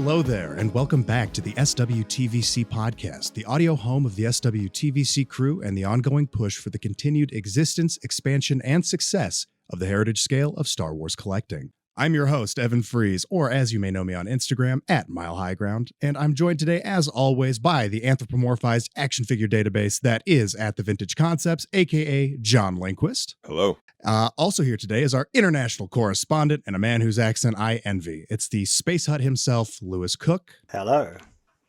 Hello there, and welcome back to the SWTVC podcast, the audio home of the SWTVC crew and the ongoing push for the continued existence, expansion, and success of the heritage scale of Star Wars collecting. I'm your host, Evan Fries, or as you may know me on Instagram, @MileHighGround, and I'm joined today, as always, by the anthropomorphized action figure database that is at the Vintage Concepts, aka John Lindquist. Hello. Also here today is our international correspondent and a man whose accent I envy. It's the Space Hut himself, Lewis Cook. Hello.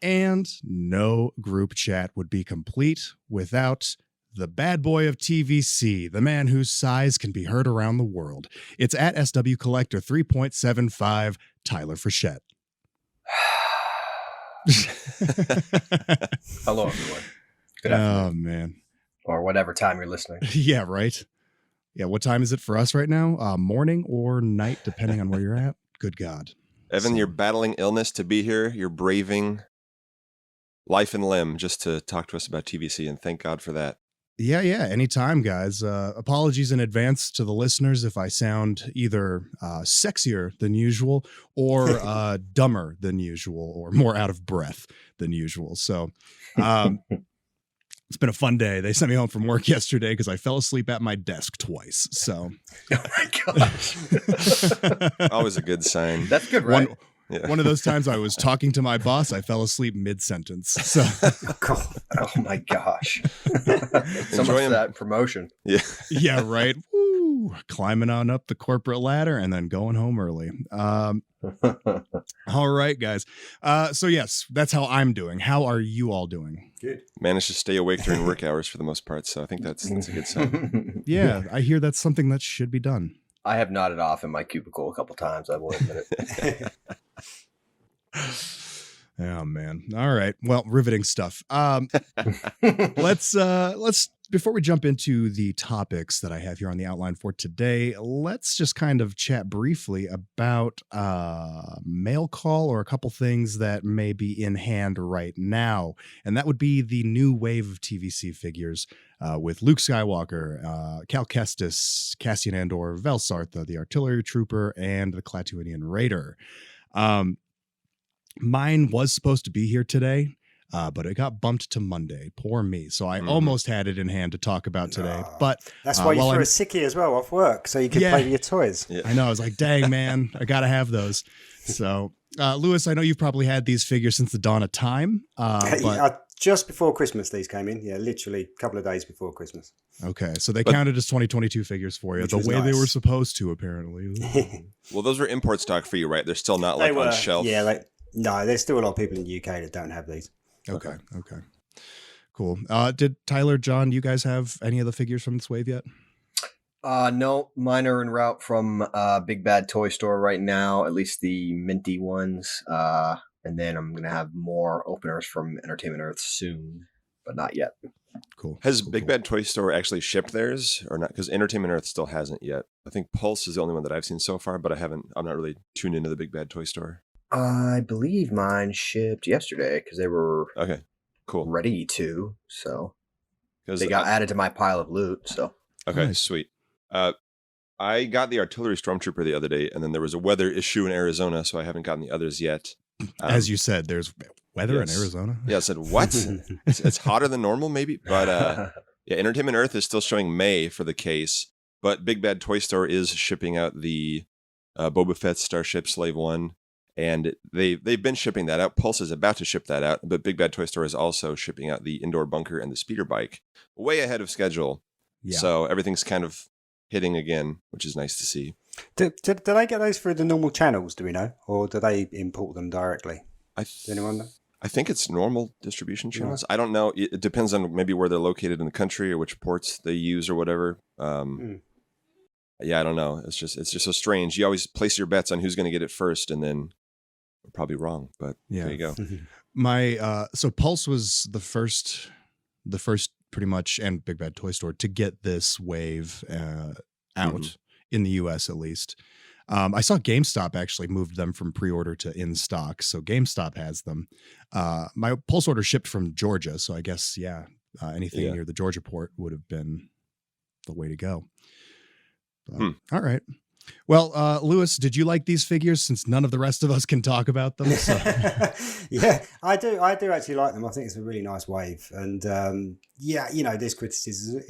And no group chat would be complete without the bad boy of TVC, the man whose sighs can be heard around the world. It's at SW Collector 3.75, Tyler Frechette. Hello, everyone. Good afternoon. Oh, man. Or whatever time you're listening. Yeah, right. Yeah, what time is it for us right now? Morning or night, depending on where you're at. Good God. Evan, you're battling illness to be here. You're braving life and limb just to talk to us about TVC, and thank God for that. Yeah, anytime, guys. Apologies in advance to the listeners if I sound either sexier than usual or dumber than usual or more out of breath than usual. So it's been a fun day. They sent me home from work yesterday because I fell asleep at my desk twice. So, oh my gosh. Always a good sign. That's good, right? One of those times I was talking to my boss, I fell asleep mid-sentence. So, oh my gosh. So much for that promotion. Yeah, right. Woo, climbing on up the corporate ladder and then going home early. All right, guys. So yes, that's how I'm doing. How are you all doing? Good. Managed to stay awake during work hours for the most part, so I think that's a good sign. Yeah, I hear that's something that should be done. I have nodded off in my cubicle a couple times, I will admit it. Oh man. All right. Well, riveting stuff. Let's before we jump into the topics that I have here on the outline for today, let's just kind of chat briefly about mail call or a couple things that may be in hand right now. And that would be the new wave of TVC figures with Luke Skywalker, Cal Kestis, Cassian Andor, Vel Sartha, the Artillery Trooper, and the Klatooinian Raider. Mine was supposed to be here today, but it got bumped to Monday. Poor me. So I almost had it in hand to talk about today. But that's why you threw a sickie as well off work, so you could play with your toys. Yeah. I know. I was like, dang, man, I got to have those. So, Lewis, I know you've probably had these figures since the dawn of time. But just before Christmas, these came in. Yeah, literally a couple of days before Christmas. Okay, so they counted as 2022 figures for you, the way they were supposed to, apparently. Well, those were import stock for you, right? They're still not like on shelf. Yeah, no, there's still a lot of people in the UK that don't have these. Okay. Cool. Did Tyler, John, you guys have any of the figures from this wave yet? No, mine are en route from Big Bad Toy Store right now, at least the minty ones. And then I'm going to have more openers from Entertainment Earth soon, but not yet. Cool. Has Big Bad Toy Store actually shipped theirs or not? Because Entertainment Earth still hasn't yet. I think Pulse is the only one that I've seen so far, but I'm not really tuned into the Big Bad Toy Store. I believe mine shipped yesterday because they were cool, ready to. So they got added to my pile of loot. So nice. Sweet. I got the Artillery Stormtrooper the other day, and then there was a weather issue in Arizona, so I haven't gotten the others yet. As you said, there's weather in Arizona. Yeah, I said, what? it's hotter than normal, maybe. But yeah, Entertainment Earth is still showing May for the case, but Big Bad Toy Store is shipping out the Boba Fett Starship Slave 1. And they've been shipping that out. Pulse is about to ship that out, but Big Bad Toy Store is also shipping out the Indoor Bunker and the Speeder Bike way ahead of schedule. Yeah. So everything's kind of hitting again, which is nice to see. Do they get those through the normal channels, do we know? Or do they import them directly? Does anyone know? I think it's normal distribution channels. I don't know. It depends on maybe where they're located in the country or which ports they use or whatever. Yeah, I don't know. It's just so strange. You always place your bets on who's going to get it first, and then we're probably wrong. But there you go. My so Pulse was the first pretty much, and Big Bad Toy Store to get this wave out in the US at least. I saw GameStop actually moved them from pre-order to in stock, so GameStop has them. My Pulse order shipped from Georgia, so I guess anything near the Georgia port would have been the way to go. All right. Well, Lewis, did you like these figures since none of the rest of us can talk about them? So. Yeah, I do actually like them. I think it's a really nice wave. And there's criticism,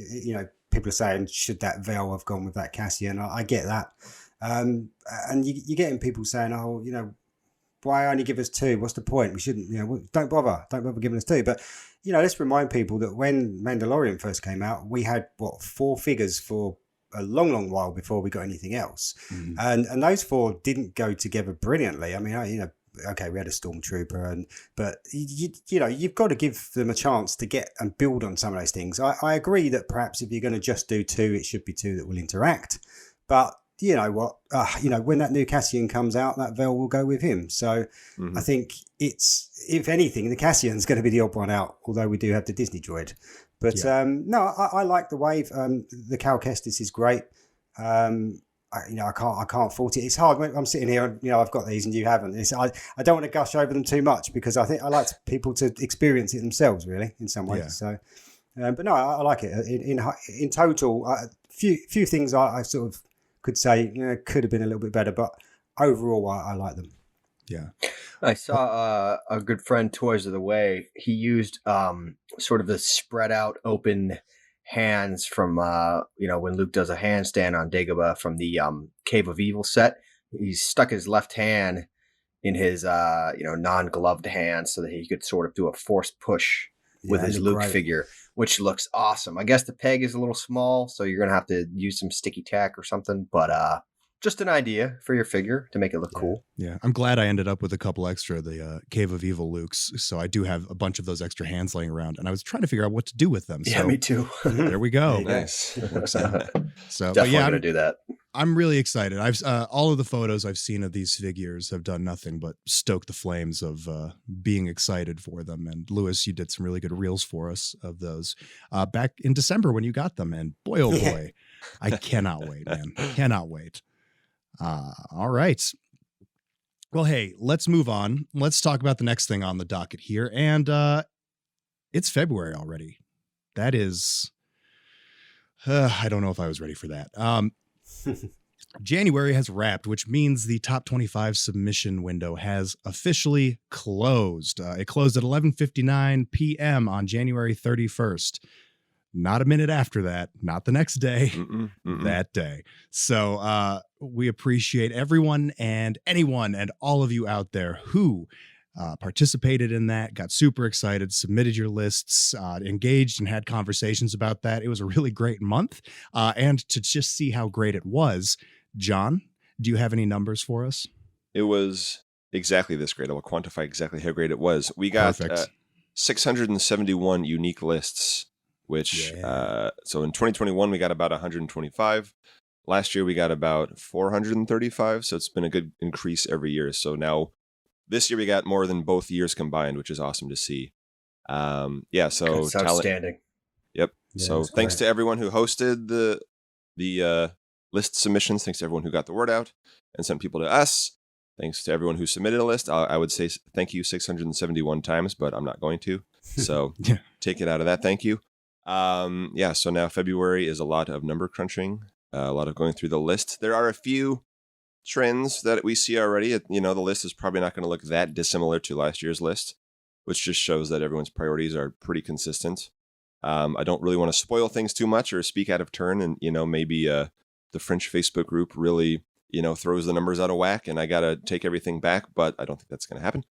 people are saying, should that Vel have gone with that Cassian? I get that. And you're getting people saying, oh, why only give us two? What's the point? We shouldn't, don't bother giving us two. But, let's remind people that when Mandalorian first came out, we had, 4 figures for a long, long while before we got anything else. Mm-hmm. And those 4 didn't go together brilliantly. I mean, okay, we had a stormtrooper, but you've got to give them a chance to get and build on some of those things. I agree that perhaps if you're going to just do 2, it should be 2 that will interact. But you know what? When that new Cassian comes out, that Vel will go with him. So I think it's, if anything, the Cassian's going to be the odd one out, although we do have the Disney droid. But I like the wave. The Cal Kestis is great. I can't fault it. It's hard when I'm sitting here and I've got these and you haven't. I don't want to gush over them too much because I think I like people to experience it themselves, really, in some ways. Yeah. So, but no, I like it. In total, few things I sort of could say could have been a little bit better, but overall, I like them. Yeah, I saw a good friend, Toys of the Way. He used sort of the spread out open hands from when Luke does a handstand on Dagobah from the Cave of Evil set. He stuck his left hand in his non-gloved hand so that he could sort of do a forced push with his Luke figure, which looks awesome. I guess the peg is a little small, so you're gonna have to use some sticky tack or something, but just an idea for your figure to make it look cool. Yeah, I'm glad I ended up with a couple extra, the Cave of Evil Lukes. So I do have a bunch of those extra hands laying around, and I was trying to figure out what to do with them. Yeah, so me too. There we go. Nice. So, definitely going to do that. I'm really excited. I've all of the photos I've seen of these figures have done nothing but stoke the flames of being excited for them. And Lewis, you did some really good reels for us of those back in December when you got them. And boy, oh boy, I cannot wait, man. Cannot wait. All right. Well, hey, let's move on. Let's talk about the next thing on the docket here. And it's February already. That is, I don't know if I was ready for that. January has wrapped, which means the top 25 submission window has officially closed. It closed at 11:59 p.m. on January 31st. Not a minute after that, not the next day, that day. So we appreciate everyone and anyone and all of you out there who participated in that, got super excited, submitted your lists, engaged and had conversations about that. It was a really great month. And to just see how great it was, John, do you have any numbers for us? It was exactly this great. I will quantify exactly how great it was. We got 671 unique lists, which so in 2021 we got about 125. Last year we got about 435, so it's been a good increase every year. So now this year we got more than both years combined, which is awesome to see. So that's outstanding. Yep. Yeah, so thanks to everyone who hosted the list submissions. Thanks to everyone who got the word out and sent people to us. Thanks to everyone who submitted a list. I would say thank you 671 times, but I'm not going to. So take it out of that. Thank you. So now February is a lot of number crunching, a lot of going through the list. There are a few trends that we see already. The list is probably not going to look that dissimilar to last year's list, which just shows that everyone's priorities are pretty consistent. I don't really want to spoil things too much or speak out of turn, and maybe the French Facebook group really throws the numbers out of whack, and I gotta take everything back. But I don't think that's going to happen.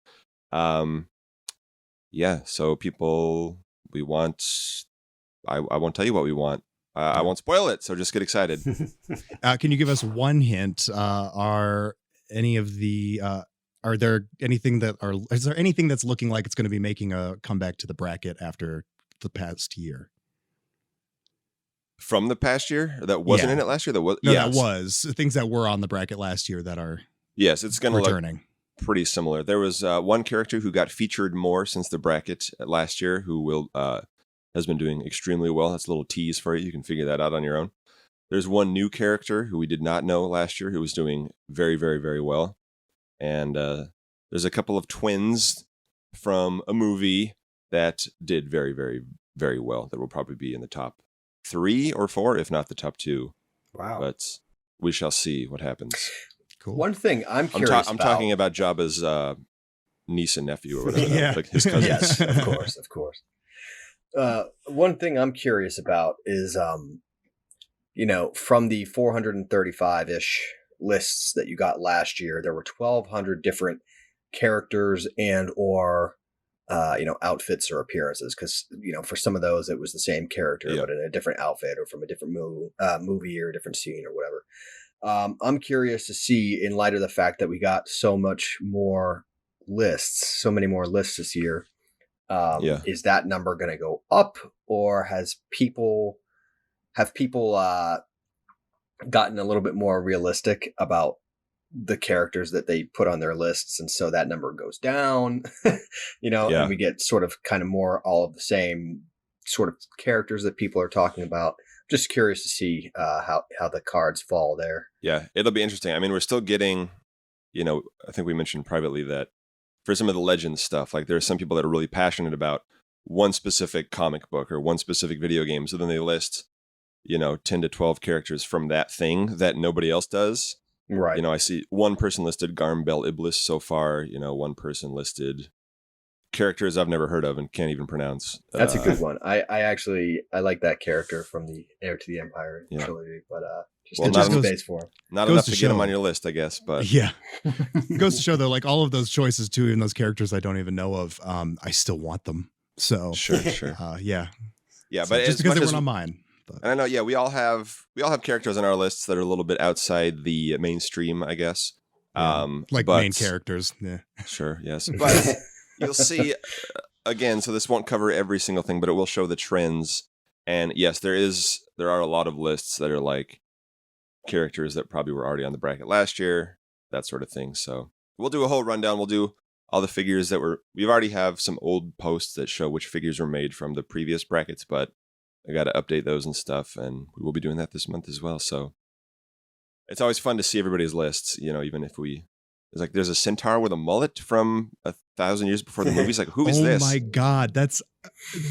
So people, we want. I won't tell you what we want. I won't spoil it, so just get excited. Can you give us one hint? Is there anything that's looking like it's going to be making a comeback to the bracket after the past year? From the past year? That wasn't in it last year? That was things that were on the bracket last year that are it's going to returning. Look pretty similar. There was one character who got featured more since the bracket last year who has been doing extremely well. That's a little tease for you. You can figure that out on your own. There's one new character who we did not know last year who was doing very, very, very well. And there's a couple of twins from a movie that did very, very, very well that will probably be in the top 3 or 4, if not the top 2. Wow. But we shall see what happens. Cool. One thing I'm curious I'm talking about Jabba's niece and nephew or whatever. Yeah. Like his cousins. Yes, of course. One thing I'm curious about is, from the 435-ish lists that you got last year, there were 1,200 different characters and or outfits or appearances. Because for some of those, it was the same character but in a different outfit or from a different movie or a different scene or whatever. I'm curious to see, in light of the fact that we got so many more lists this year. Is that number going to go up, or have people gotten a little bit more realistic about the characters that they put on their lists, and so that number goes down? And we get sort of kind of more all of the same sort of characters that people are talking about. Just curious to see how the cards fall there. Yeah, it'll be interesting. I mean, we're still getting, I think we mentioned privately that for some of the Legends stuff, like there are some people that are really passionate about one specific comic book or one specific video game. So then they list, 10 to 12 characters from that thing that nobody else does. Right. I see one person listed Garm Bel Iblis so far. One person listed characters I've never heard of and can't even pronounce. That's a good one. I like that character from the Heir to the Empire trilogy, but just space for him. Not enough to get him on your list, I guess. But yeah, it goes to show though, like all of those choices too, even those characters I don't even know of, I still want them. So sure. Yeah, so but just because they weren't on mine. But. And I know, we all have characters on our lists that are a little bit outside the mainstream, I guess. Main characters. Yeah, sure, yes, but you'll see again. So this won't cover every single thing, but it will show the trends. And yes, there are a lot of lists that are like characters that probably were already on the bracket last year, that sort of thing. So we'll do a whole rundown. We'll do all the figures that we've already have some old posts that show which figures were made from the previous brackets, but I got to update those and stuff, and we will be doing that this month as well. So it's always fun to see everybody's lists, even if it's like there's a centaur with a mullet from 1,000 years before the movies. Like, who is this? Oh my God.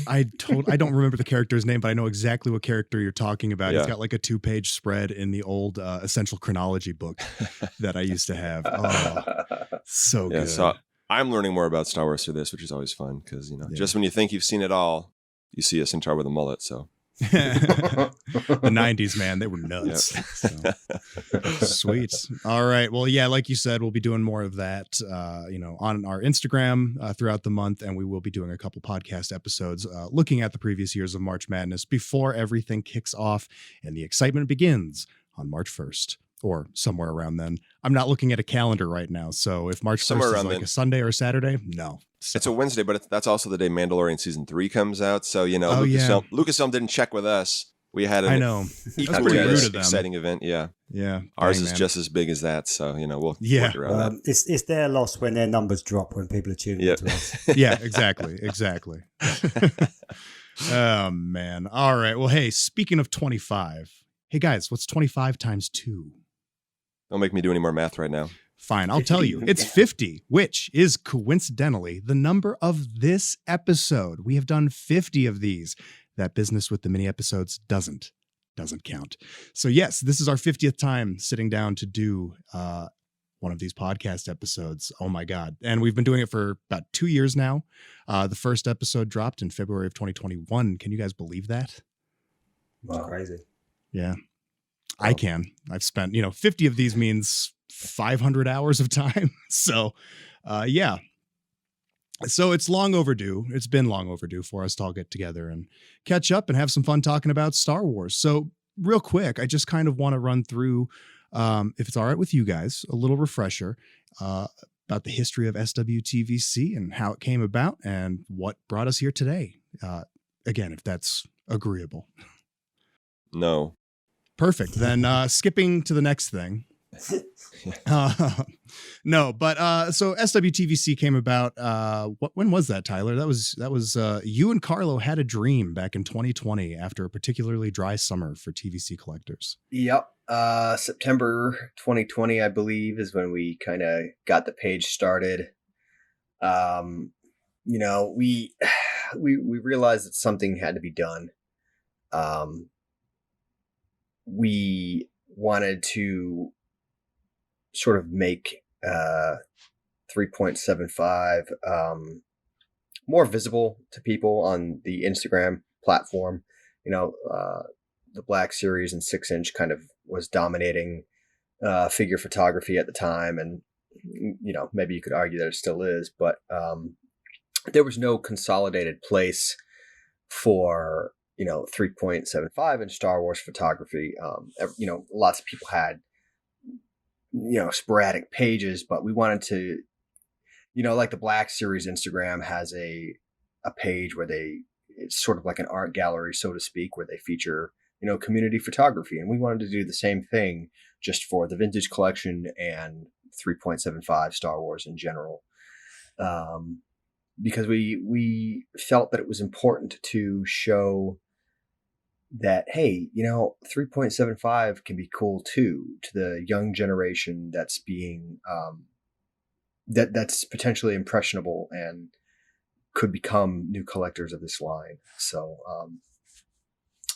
I don't remember the character's name, but I know exactly what character you're talking about. Yeah. He's got like a 2-page spread in the old Essential Chronology book that I used to have. Oh, so good. So I'm learning more about Star Wars through this, which is always fun because, just when you think you've seen it all, you see a centaur with a mullet. So the 90s, man, they were nuts. Yep. So. Sweet. All right. Well, yeah, like you said, we'll be doing more of that, on our Instagram throughout the month. And we will be doing a couple podcast episodes looking at the previous years of March Madness before everything kicks off and the excitement begins on March 1st. Or somewhere around then. I'm not looking at a calendar right now. So if March 1st is like a Sunday or a Saturday, no. So. It's a Wednesday, but that's also the day Mandalorian Season 3 comes out. So, Lucasfilm didn't check with us. We had an equally exciting event. Yeah. Yeah. Ours is just as big as that. So, we'll work around that. It's their loss when their numbers drop when people are tuning into us. Yeah, exactly. Oh, man. All right. Well, hey, speaking of 25, hey, guys, what's 25 times 2? Don't make me do any more math right now. Fine, I'll tell you. It's 50, which is coincidentally the number of this episode. We have done 50 of these. That business with the mini episodes doesn't count. So yes, this is our 50th time sitting down to do one of these podcast episodes. Oh my God. And we've been doing it for about 2 years now. The first episode dropped in February of 2021. Can you guys believe that? Wow. That's crazy. Yeah. I can. I've spent, 50 of these means 500 hours of time. So, yeah. So it's long overdue. It's been long overdue for us to all get together and catch up and have some fun talking about Star Wars. So real quick, I just kind of want to run through, if it's all right with you guys, a little refresher about the history of SWTVC and how it came about and what brought us here today. Again, if that's agreeable. No. Perfect. Then skipping to the next thing. No, but so SWTVC came about. When was that, Tyler? That was you and Carlo had a dream back in 2020 after a particularly dry summer for TVC collectors. Yep. September 2020, I believe, is when we kind of got the page started. We realized that something had to be done. We wanted to sort of make 3.75 more visible to people on the Instagram platform. The Black Series and 6-inch kind of was dominating figure photography at the time, and maybe you could argue that it still is, but there was no consolidated place for 3.75 inch Star Wars photography. Lots of people had sporadic pages, but we wanted to, like the Black Series Instagram has a page where it's sort of like an art gallery, so to speak, where they feature community photography, and we wanted to do the same thing just for the vintage collection and 3.75 Star Wars in general, because we felt that it was important to show that, hey, 3.75 can be cool too, to the young generation that's being that's potentially impressionable and could become new collectors of this line. So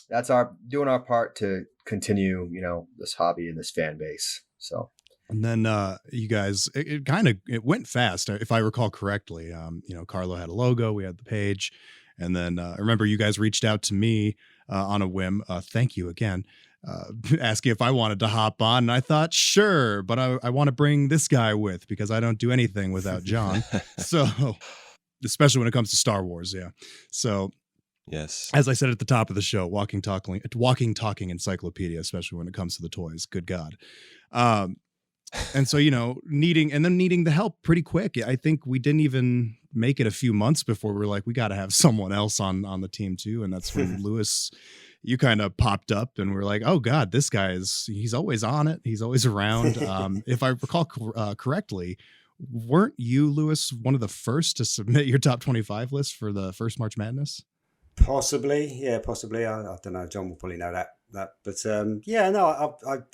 that's doing our part to continue, this hobby and this fan base. So. And then you guys, it went fast, if I recall correctly. Carlo had a logo, we had the page, and then I remember you guys reached out to me on a whim. Thank you again, asking if I wanted to hop on, and I thought sure, but I want to bring this guy with because I don't do anything without John. So, especially when it comes to Star Wars, yeah. So. Yes. As I said at the top of the show, walking, talking encyclopedia, especially when it comes to the toys. Good God. And so, needing the help pretty quick. I think we didn't even make it a few months before we were like, we got to have someone else on the team too. And that's when Lewis, you kind of popped up and we're like, oh God, this guy he's always on it. He's always around. If I recall correctly, weren't you, Lewis, one of the first to submit your top 25 list for the first March Madness? Possibly. Yeah, possibly. I don't know. John will probably know that. But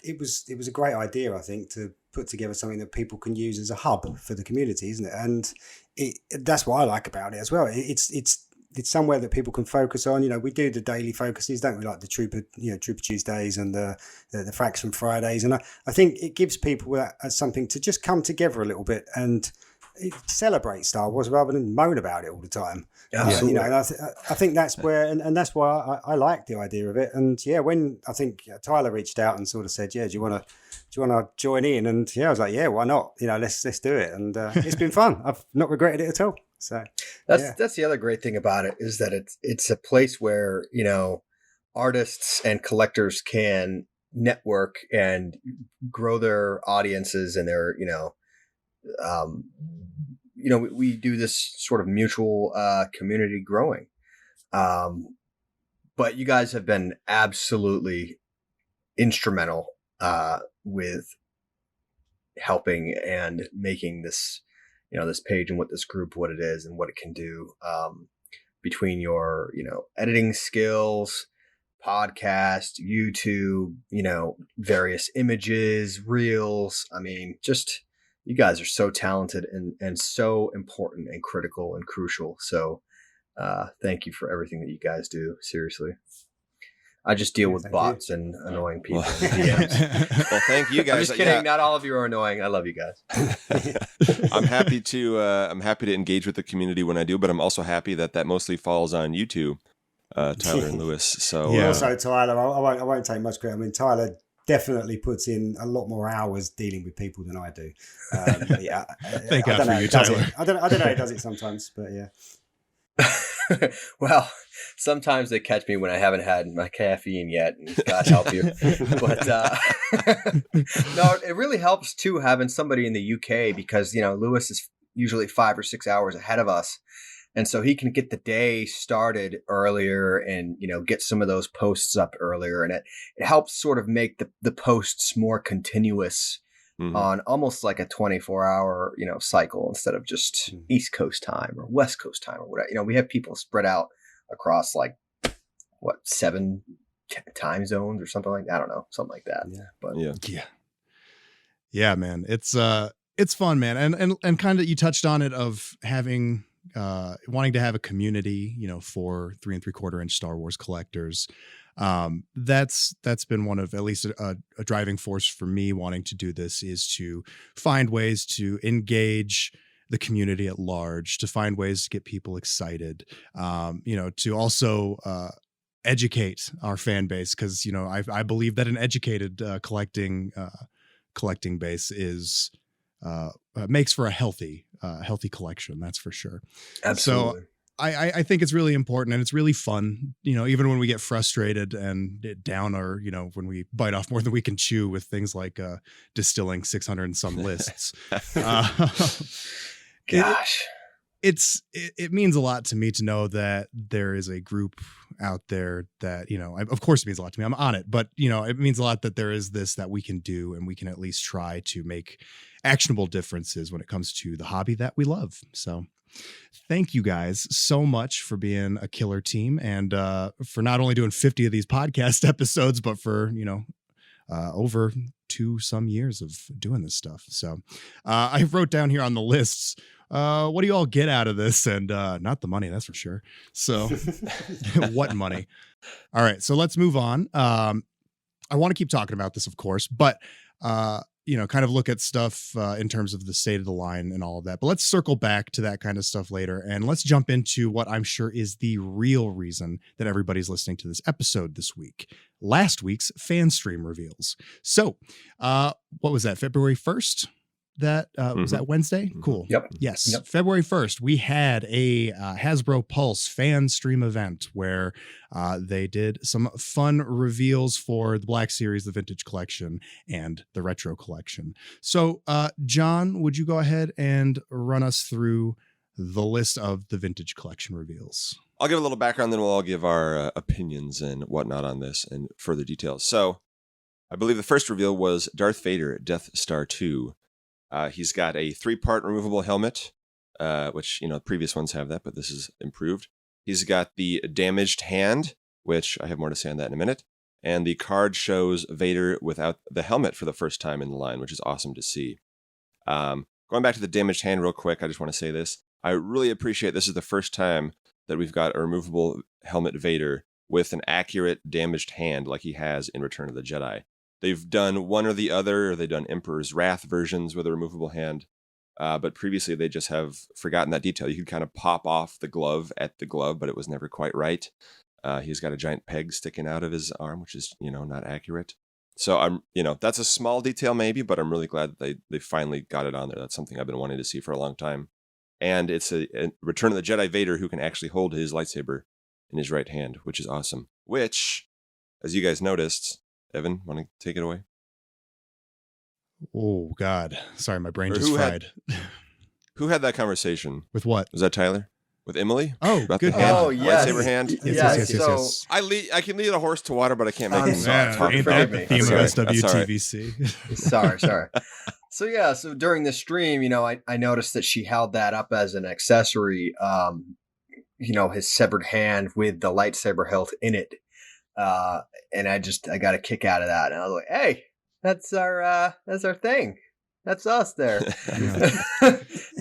it was a great idea, I think, to put together something that people can use as a hub for the community, isn't it? And that's what I like about it as well. It's somewhere that people can focus on. We do the daily focuses, don't we? Like the Trooper Tuesdays and the Faction Fridays, and I think it gives people something to just come together a little bit and celebrate Star Wars rather than moan about it all the time. Absolutely. And I think that's where, and that's why I like the idea of it. And yeah, when I think Tyler reached out and sort of said, yeah, do you want to join in? And yeah, I was like, yeah, why not? Let's do it. And it's been fun. I've not regretted it at all. So that's the other great thing about it, is that it's a place where, artists and collectors can network and grow their audiences and their, we do this sort of mutual community growing. But you guys have been absolutely instrumental with helping and making this, this page and what it is and what it can do, between your, editing skills, podcast, YouTube, various images, reels. I mean, just, you guys are so talented and so important and critical and crucial. So thank you for everything that you guys do. Seriously. I just deal with bots and annoying people. Well, in DMs. well, thank you guys. I'm just kidding. Yeah. Not all of you are annoying. I love you guys. I'm happy to engage with the community when I do, but I'm also happy that mostly falls on you two, Tyler and Lewis. So yeah. Also, Tyler, I won't take much credit. I mean, Tyler definitely puts in a lot more hours dealing with people than I do. Yeah, thank God for you, Tyler. I don't know how he does it sometimes, but yeah. Well, sometimes they catch me when I haven't had my caffeine yet, and God help you. But no, it really helps too having somebody in the UK, because Lewis is usually 5 or 6 hours ahead of us, and so he can get the day started earlier and get some of those posts up earlier, and it helps sort of make the posts more continuous. Mm-hmm. On almost like a 24-hour, cycle, instead of just East Coast time or West Coast time or whatever. We have people spread out across 7 time zones or something like that. I don't know, something like that. Yeah. But yeah, man. It's fun, man. And kind of, you touched on it, of having wanting to have a community, for 3 3/4 inch Star Wars collectors. That's been one of, at least a driving force for me wanting to do this, is to find ways to engage the community at large, to find ways to get people excited, to also educate our fan base, because I believe that an educated collecting base is makes for a healthy collection. That's for sure. Absolutely. So I think it's really important, and it's really fun, even when we get frustrated and down, or, when we bite off more than we can chew with things like distilling 600 and some lists. Gosh. It means a lot to me to know that there is a group out there that, of course it means a lot to me. I'm on it, but it means a lot that there is this that we can do, and we can at least try to make actionable differences when it comes to the hobby that we love. So thank you guys so much for being a killer team, and for not only doing 50 of these podcast episodes, but for, over 2 some years of doing this stuff. So I wrote down here on the lists, what do you all get out of this? And not the money, that's for sure. So what money? All right, so let's move on. I want to keep talking about this, of course, but kind of look at stuff in terms of the state of the line and all of that. But let's circle back to that kind of stuff later, and let's jump into what I'm sure is the real reason that everybody's listening to this episode this week: last week's fan stream reveals. So what was that, February 1st? That was that Wednesday? Cool. Yep. Yes. Yep. February 1st, we had a Hasbro Pulse fan stream event where they did some fun reveals for the Black Series, the Vintage Collection, and the Retro Collection. So, John, would you go ahead and run us through the list of the Vintage Collection reveals? I'll give a little background, then we'll all give our opinions and whatnot on this and further details. So, I believe the first reveal was Darth Vader, Death Star 2. He's got a 3-part removable helmet, which, previous ones have that, but this is improved. He's got the damaged hand, which I have more to say on that in a minute. And the card shows Vader without the helmet for the first time in the line, which is awesome to see. Going back to the damaged hand real quick, I just want to say this. I really appreciate this is the first time that we've got a removable helmet Vader with an accurate damaged hand like he has in Return of the Jedi. They've done one or the other, or they've done Emperor's Wrath versions with a removable hand. But previously, they just have forgotten that detail. You could kind of pop off the glove at the glove, but it was never quite right. He's got a giant peg sticking out of his arm, which is, not accurate. So that's a small detail maybe, but I'm really glad that they finally got it on there. That's something I've been wanting to see for a long time. And it's a Return of the Jedi Vader who can actually hold his lightsaber in his right hand, which is awesome. Which, as you guys noticed, Evan, want to take it away? Oh, God. Sorry, my brain just fried. Who had that conversation? With what? Was that Tyler? With Emily? Oh, about good. The hand? Oh, yes. Lightsaber hand? Yes. I can lead a horse to water, but I can't make him talk. Ain't that the theme of SWTVC? Sorry. So during the stream, I noticed that she held that up as an accessory, his severed hand with the lightsaber hilt in it. And I got a kick out of that. And I was like, hey, that's our thing. That's us there.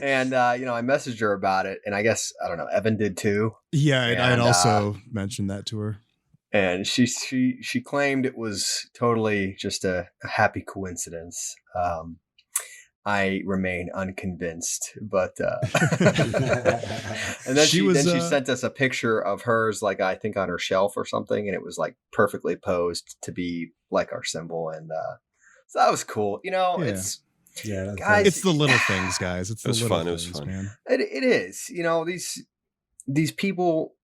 And, I messaged her about it, and I guess, I don't know, Evan did too. Yeah. I had also mentioned that to her. And she claimed it was totally just a happy coincidence. I remain unconvinced, but and then she sent us a picture of hers, like I think on her shelf or something, and it was like perfectly posed to be like our symbol, and so that was cool. It's guys, it's the little things, guys. It's the little fun. things, it was fun, man. It is. These people,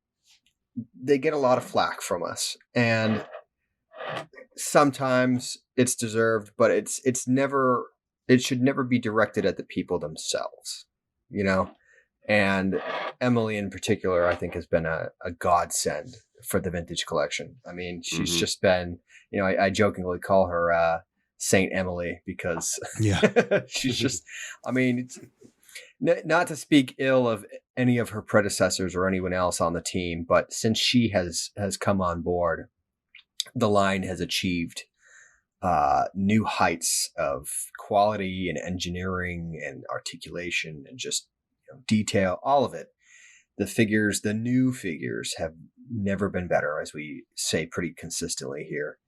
they get a lot of flack from us, and sometimes it's deserved, but it's never. It should never be directed at the people themselves, and Emily in particular, I think, has been a godsend for the Vintage Collection. I mean, she's just been, I jokingly call her Saint Emily because she's just, I mean, it's not to speak ill of any of her predecessors or anyone else on the team, but since she has come on board, the line has achieved new heights of quality and engineering and articulation and just detail, all of it. the new figures have never been better, as we say pretty consistently here.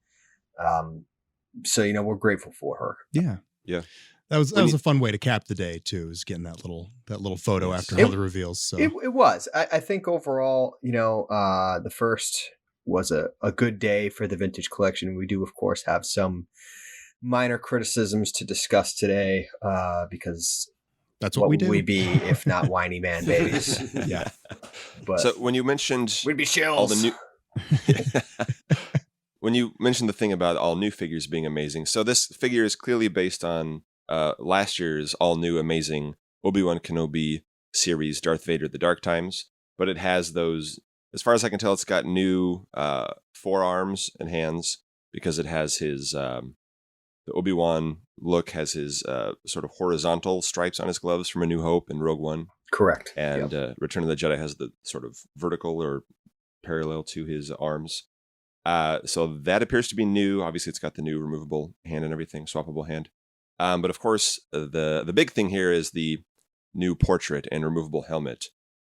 So, we're grateful for her. Yeah. Yeah. That was a fun way to cap the day too, is getting that little photo after all the reveals. So it was. I think overall, the first was a good day for the vintage collection. We do, of course, have some minor criticisms to discuss today, because that's what we do. Would we be if not whiny man babies? Yeah. But so when you mentioned we'd be shills. all the new when you mentioned the thing about all new figures being amazing, so this figure is clearly based on last year's all new amazing Obi-Wan Kenobi series, Darth Vader: The Dark Times, but it has those, as far as I can tell, it's got new forearms and hands, because it has his the Obi-Wan look has his sort of horizontal stripes on his gloves from A New Hope and Rogue One. Correct. And Return of the Jedi has the sort of vertical or parallel to his arms. So that appears to be new. Obviously, it's got the new removable hand and everything, swappable hand. But of course, the big thing here is the new portrait and removable helmet.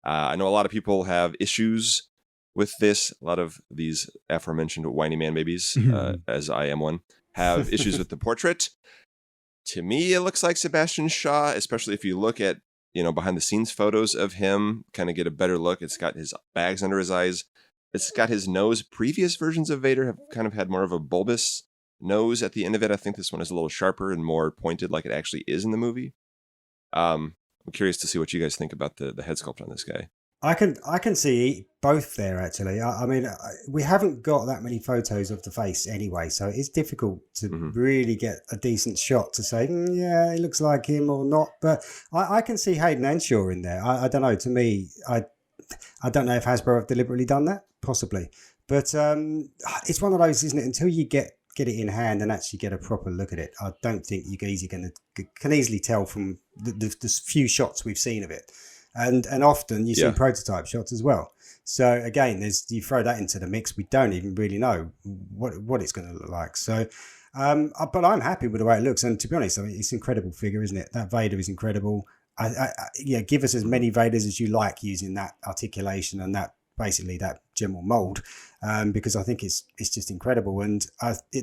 I know a lot of people have issues with this. A lot of these aforementioned whiny man babies, as I am one, have issues with the portrait. To me, it looks like Sebastian Shaw, especially if you look at, behind the scenes photos of him, kind of get a better look. It's got his bags under his eyes. It's got his nose. Previous versions of Vader have kind of had more of a bulbous nose at the end of it. I think this one is a little sharper and more pointed, like it actually is in the movie. I'm curious to see what you guys think about the head sculpt on this guy. I can see both there, actually. I mean, we haven't got that many photos of the face anyway, so it's difficult to really get a decent shot to say, yeah, it looks like him or not. But I can see Hayden and Shaw in there. I don't know. To me, I don't know if Hasbro have deliberately done that, possibly. But it's one of those, isn't it? Until you get it in hand and actually get a proper look at it, I don't think you can easily tell from the few shots we've seen of it. And often you see prototype shots as well. So again, you throw that into the mix. We don't even really know what it's going to look like. So, but I'm happy with the way it looks. And to be honest, I mean, it's an incredible figure, isn't it? That Vader is incredible. Give us as many Vaders as you like using that articulation and that basically that general mold, because I think it's just incredible. And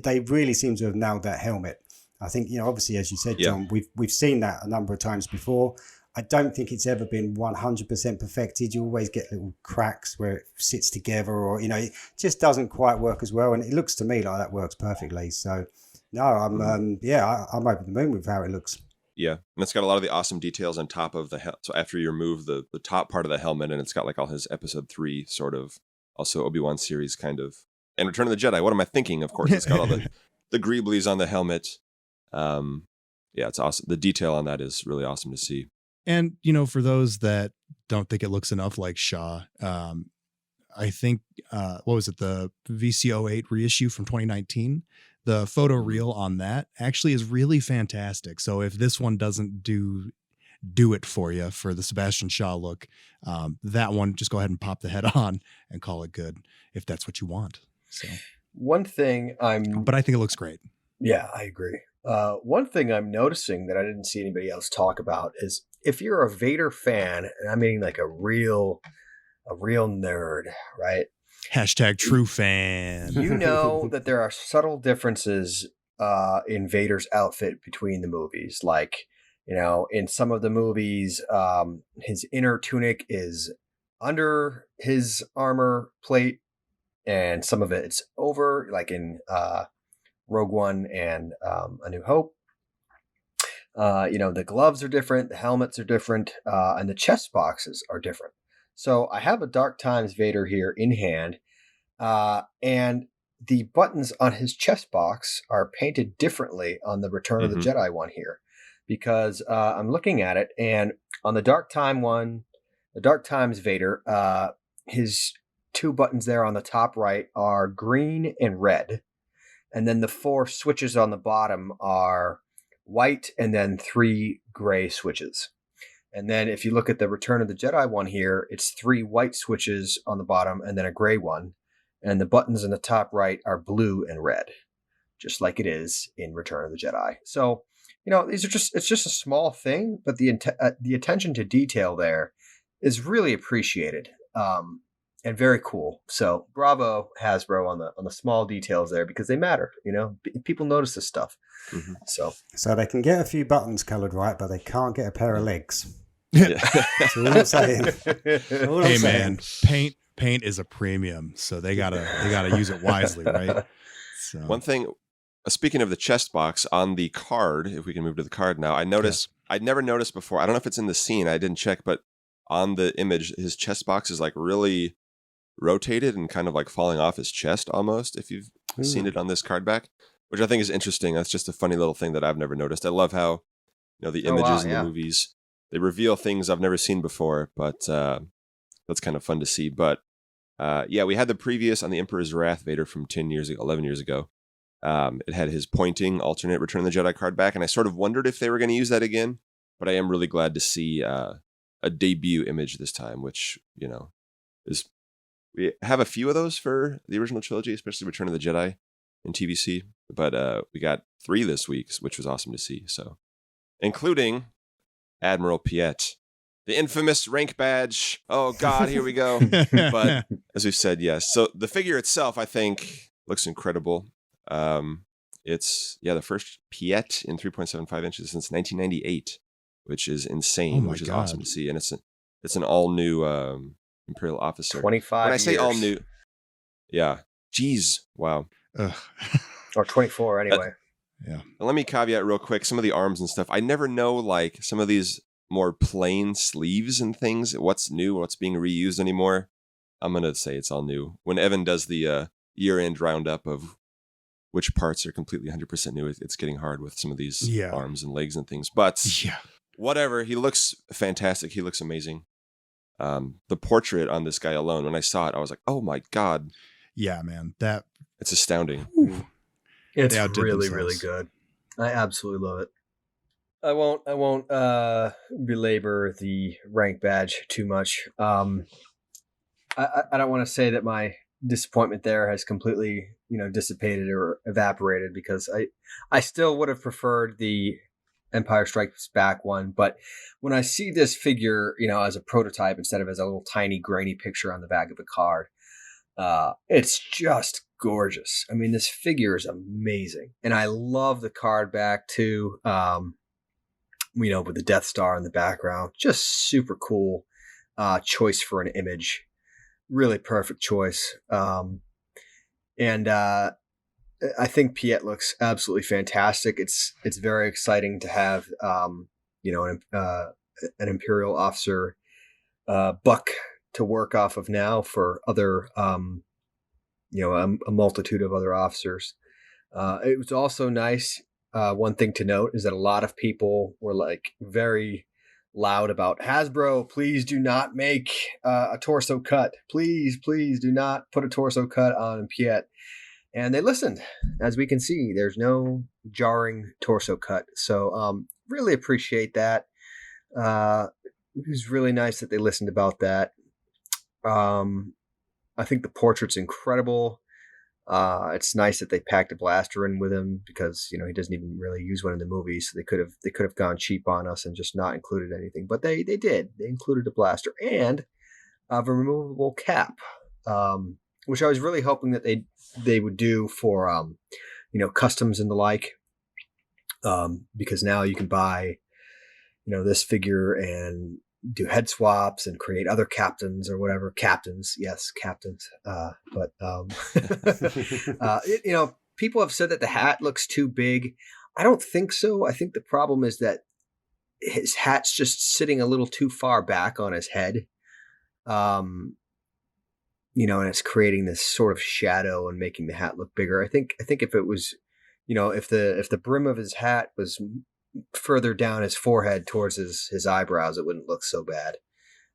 they really seem to have nailed that helmet. I think, obviously, as you said, John, we've seen that a number of times before. I don't think it's ever been 100% perfected. You always get little cracks where it sits together, or it just doesn't quite work as well. And it looks to me like that works perfectly. So no, I'm over the moon with how it looks. Yeah, and it's got a lot of the awesome details on top of the so after you remove the top part of the helmet, and it's got like all his Episode 3 sort of, also Obi-Wan series kind of, and Return of the Jedi. What am I thinking? Of course, it's got all the greeblies on the helmet. It's awesome. The detail on that is really awesome to see. And, for those that don't think it looks enough like Shaw, I think, what was it? The VC08 reissue from 2019, the photo reel on that actually is really fantastic. So if this one doesn't do it for you for the Sebastian Shaw look, that one, just go ahead and pop the head on and call it good if that's what you want. So one thing but I think it looks great. Yeah, I agree. One thing I'm noticing that I didn't see anybody else talk about is, if you're a Vader fan, and I mean like a real nerd, right? # true fan. You know that there are subtle differences in Vader's outfit between the movies. Like, in some of the movies, his inner tunic is under his armor plate, and some of it's over, like in Rogue One and A New Hope. The gloves are different, the helmets are different, and the chest boxes are different. So I have a Dark Times Vader here in hand, and the buttons on his chest box are painted differently on the Return of the Jedi one here, because I'm looking at it, and on the Dark Times Vader, his two buttons there on the top right are green and red, and then the 4 switches on the bottom are white, and then 3 gray switches. And then if you look at the Return of the Jedi one here, it's 3 white switches on the bottom and then a gray one. And the buttons in the top right are blue and red, just like it is in Return of the Jedi. So, it's just a small thing, but the attention to detail there is really appreciated. And very cool. So bravo Hasbro on the small details there, because they matter. People notice this stuff. Mhm. So they can get a few buttons coloured right, but they can't get a pair of legs. Yeah. That's all I'm saying. All I'm Hey saying. man, paint is a premium, so they gotta use it wisely, right? So One thing, speaking of the chest box on the card, if we can move to the card now, I noticed I'd never noticed before. I don't know if it's in the scene. I didn't check, but on the image, his chest box is like really rotated and kind of like falling off his chest almost. If you've seen it on this card back, which I think is interesting. That's just a funny little thing that I've never noticed. I love how the images in the movies, they reveal things I've never seen before, but that's kind of fun to see. But we had the previous on the Emperor's Wrath Vader from 11 years ago. It had his pointing alternate Return of the Jedi card back, and I sort of wondered if they were going to use that again, but I am really glad to see a debut image this time, which, is, we have a few of those for the original trilogy, especially Return of the Jedi in TVC, but we got 3 this week, which was awesome to see. So, including Admiral Piet, the infamous rank badge. Oh God, here we go. But as we've said, yes. So the figure itself, I think, looks incredible. It's the first Piet in 3.75 inches since 1998, which is insane, which is awesome to see, and it's an all new Imperial officer. 25 When I say years. all new, geez, wow. Or 24 anyway. yeah. Let me caveat real quick some of the arms and stuff. I never know, like, some of these more plain sleeves and things, what's new, what's being reused anymore. I'm going to say it's all new. When Evan does the year-end roundup of which parts are completely 100% new, it's getting hard with some of these arms and legs and things. But whatever, he looks fantastic. He looks amazing. The portrait on this guy alone, when I saw it, I was like, oh my God. Yeah, man. It's astounding. It's really, really good. I absolutely love it. I won't belabor the rank badge too much. I don't want to say that my disappointment there has completely, dissipated or evaporated, because I still would have preferred the Empire Strikes Back one. But when I see this figure, as a prototype instead of as a little tiny grainy picture on the back of a card, it's just gorgeous. I mean, this figure is amazing, and I love the card back too. With the Death Star in the background, just super cool choice for an image. Really perfect choice. And I think Piet looks absolutely fantastic. It's very exciting to have an Imperial officer buck to work off of now for other a multitude of other officers. It was also nice. One thing to note is that a lot of people were like very loud about Hasbro, please do not make a torso cut. Please do not put a torso cut on Piet. And they listened. As we can see, there's no jarring torso cut. So really appreciate that. It was really nice that they listened about that. I think the portrait's incredible. It's nice that they packed a blaster in with him, because he doesn't even really use one in the movie, so they could have gone cheap on us and just not included anything. But they did. They included a blaster and a removable cap, which I was really hoping that they would do for customs and the like, because now you can buy this figure and do head swaps and create other captains or whatever. Captains. But people have said that the hat looks too big. I don't think so. I think the problem is that his hat's just sitting a little too far back on his head. And it's creating this sort of shadow and making the hat look bigger. I think if it was, if the brim of his hat was further down his forehead towards his eyebrows, it wouldn't look so bad.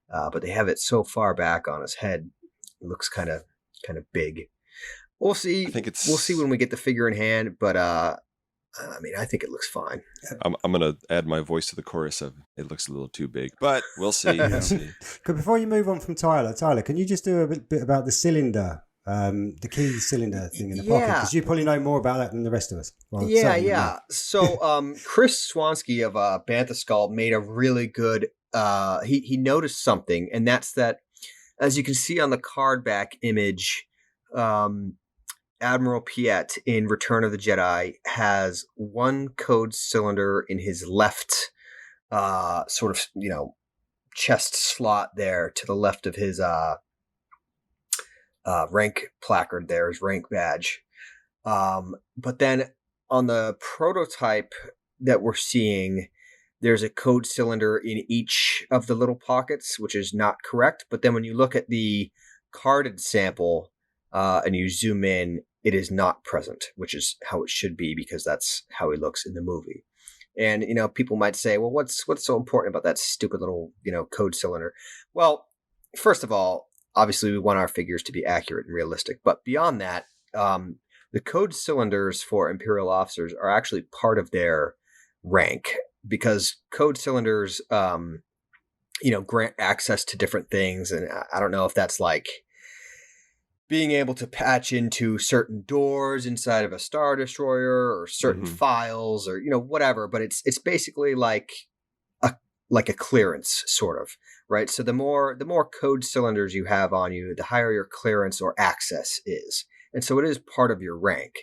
But they have it so far back on his head, it looks kind of big. We'll see. We'll see when we get the figure in hand, but I think it looks fine. I'm gonna add my voice to the chorus of it looks a little too big, but we'll see. We'll see. Before you move on from Tyler, can you just do a bit about the cylinder? The key cylinder thing in the pocket, because you probably know more about that than the rest of us. Well, So Chris Swansky of Bantha Skull made a really good he noticed something, and that's that, as you can see on the card back image, Admiral Piet in Return of the Jedi has one code cylinder in his left sort of, chest slot there to the left of his rank placard there, his rank badge. But then on the prototype that we're seeing, there's a code cylinder in each of the little pockets, which is not correct. But then when you look at the carded sample and you zoom in, it is not present, which is how it should be, because that's how he looks in the movie. And, people might say, well, what's so important about that stupid little, code cylinder? Well, first of all, obviously we want our figures to be accurate and realistic. But beyond that, the code cylinders for Imperial officers are actually part of their rank, because code cylinders, grant access to different things. And I don't know if that's like being able to patch into certain doors inside of a Star Destroyer or certain files or, whatever. But it's basically like a clearance, sort of, right? So the more code cylinders you have on you, the higher your clearance or access is. And so it is part of your rank.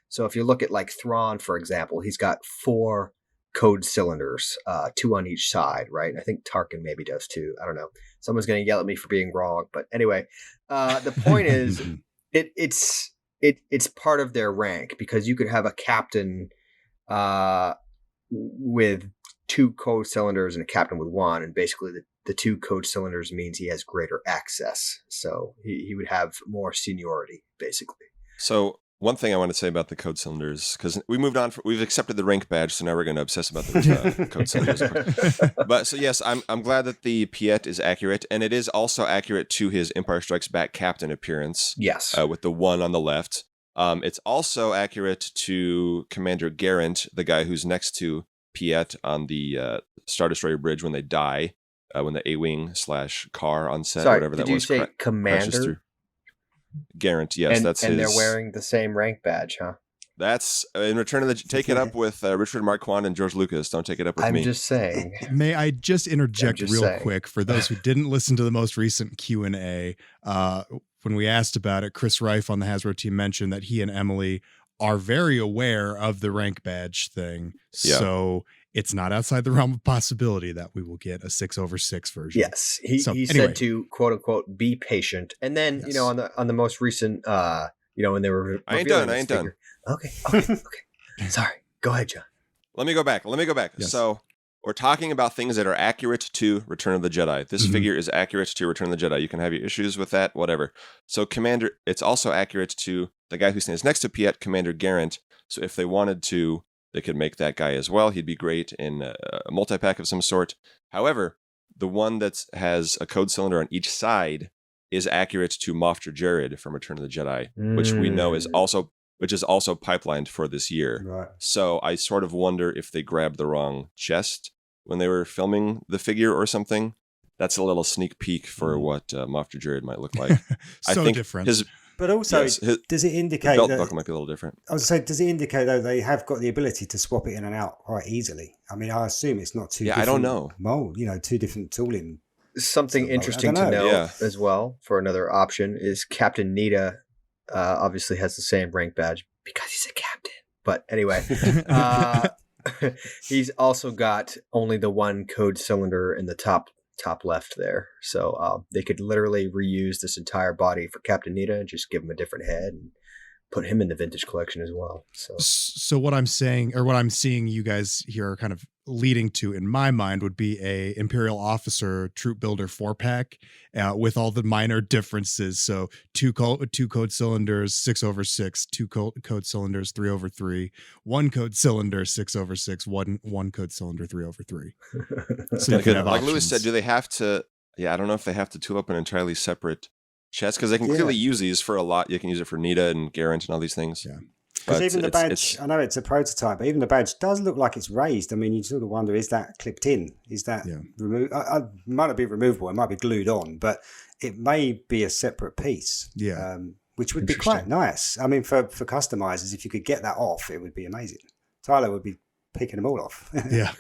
So if you look at like Thrawn, for example, he's got 4 code cylinders, 2 on each side, right? And I think Tarkin maybe does too. I don't know. Someone's going to yell at me for being wrong, but anyway, the point is, it's part of their rank, because you could have a captain with 2 code cylinders and a captain with 1, and basically the 2 code cylinders means he has greater access, so he would have more seniority, basically. So one thing I want to say about the code cylinders, because we moved on, we've accepted the rank badge, so now we're going to obsess about the code cylinders. But so yes, I'm glad that the Piet is accurate, and it is also accurate to his Empire Strikes Back captain appearance. Yes, with the 1 on the left. It's also accurate to Commander Garant, the guy who's next to Piet on the Star Destroyer bridge when they die, when the A-wing / car on set, whatever that was. Did you say Commander? Garant, yes, that's his. And they're wearing the same rank badge, huh? That's in Return of the. Take it up with Richard Marquand and George Lucas. Don't take it up with me. I'm just saying. May I just interject quick for those who didn't listen to the most recent Q&A? When we asked about it, Chris Reif on the Hasbro team mentioned that he and Emily are very aware of the rank badge thing. Yeah. So it's not outside the realm of possibility that we will get a 6/6 version. Yes. He said to, quote unquote, be patient. And then, yes, on the most recent, when they were, I ain't done. Okay. Sorry. Go ahead, John. Let me go back. Yes. So we're talking about things that are accurate to Return of the Jedi. This figure is accurate to Return of the Jedi. You can have your issues with that, whatever. So Commander, it's also accurate to the guy who stands next to Piet, Commander Garant. So if they wanted to, they could make that guy as well. He'd be great in a multi-pack of some sort. However, the one that has a code cylinder on each side is accurate to Moff Jared from Return of the Jedi, which we know is also pipelined for this year. Right. So I sort of wonder if they grabbed the wrong chest when they were filming the figure or something. That's a little sneak peek for what Moff Jared might look like. I think different. But also, does it indicate belt buckle might be a little different? I was saying, does it indicate though they have got the ability to swap it in and out quite easily? I mean, I assume it's not too. Yeah, I don't know. Mold, 2 different tooling. Something interesting to know as well for another option is Captain Nita. Obviously has the same rank badge because he's a captain. But anyway, he's also got only the 1 code cylinder in the top left there. So they could literally reuse this entire body for Captain Nita and just give him a different head and put him in the vintage collection as well. So what I'm saying, or what I'm seeing you guys here are kind of leading to in my mind, would be a Imperial Officer Troop Builder 4-pack with all the minor differences. So 2 code cylinders 6/6, 2 code cylinders 3/3, 1 code cylinder 6/6, 1 code cylinder 3/3. So like Lewis said, do they have to? Yeah, I don't know if they have to tool up an entirely separate chest, because they can clearly use these for a lot. You can use it for Nita and Garant and all these things. Yeah. Because even the badge, I know it's a prototype, but even the badge does look like it's raised. I mean, you sort of wonder, is that clipped in? Is that removed? It might not be removable. It might be glued on, but it may be a separate piece. Yeah. Which would be quite nice. I mean, for customizers, if you could get that off, it would be amazing. Tyler would be picking them all off. Yeah.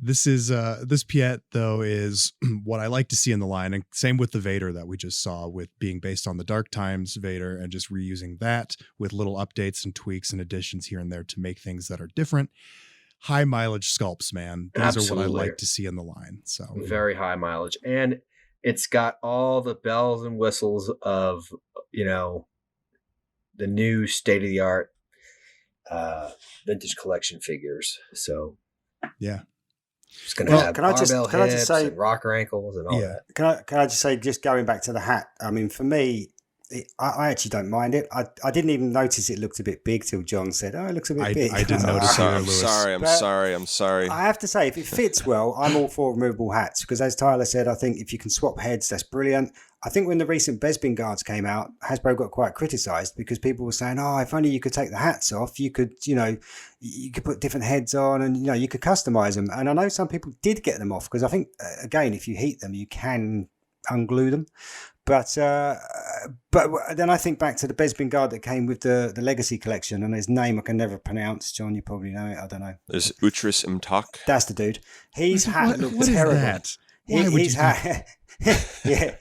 This is this Piet though is what I like to see in the line, and same with the Vader that we just saw, with being based on the Dark Times Vader and just reusing that with little updates and tweaks and additions here and there to make things that are different. High mileage sculpts, man. These Absolutely. are what I like to see in the line. So very high mileage, and it's got all the bells and whistles of, you know, the new state of the art vintage collection figures. So yeah. It's going to have can I just say and rocker ankles and all that. Can I just say, just going back to the hat, I mean, for me, I actually don't mind it. I didn't even notice it looked a bit big till John said, "Oh, it looks a bit big." I didn't notice either, I'm Lewis. I'm sorry. I have to say, if it fits well, I'm all for removable hats, because as Tyler said, I think if you can swap heads, that's brilliant. I think when the recent Bespin guards came out, Hasbro got quite criticised because people were saying, "Oh, if only you could take the hats off, you could, you know, you could put different heads on, and you know, you could customise them." And I know some people did get them off because I think, again, if you heat them, you can unglue them. But then I think back to the Bespin guard that came with the Legacy collection, and his name I can never pronounce. John, you probably know it. I don't know. There's Utris Mtok. That's the dude. His hat looked what terrible. Is that? Why would His you hat, yeah.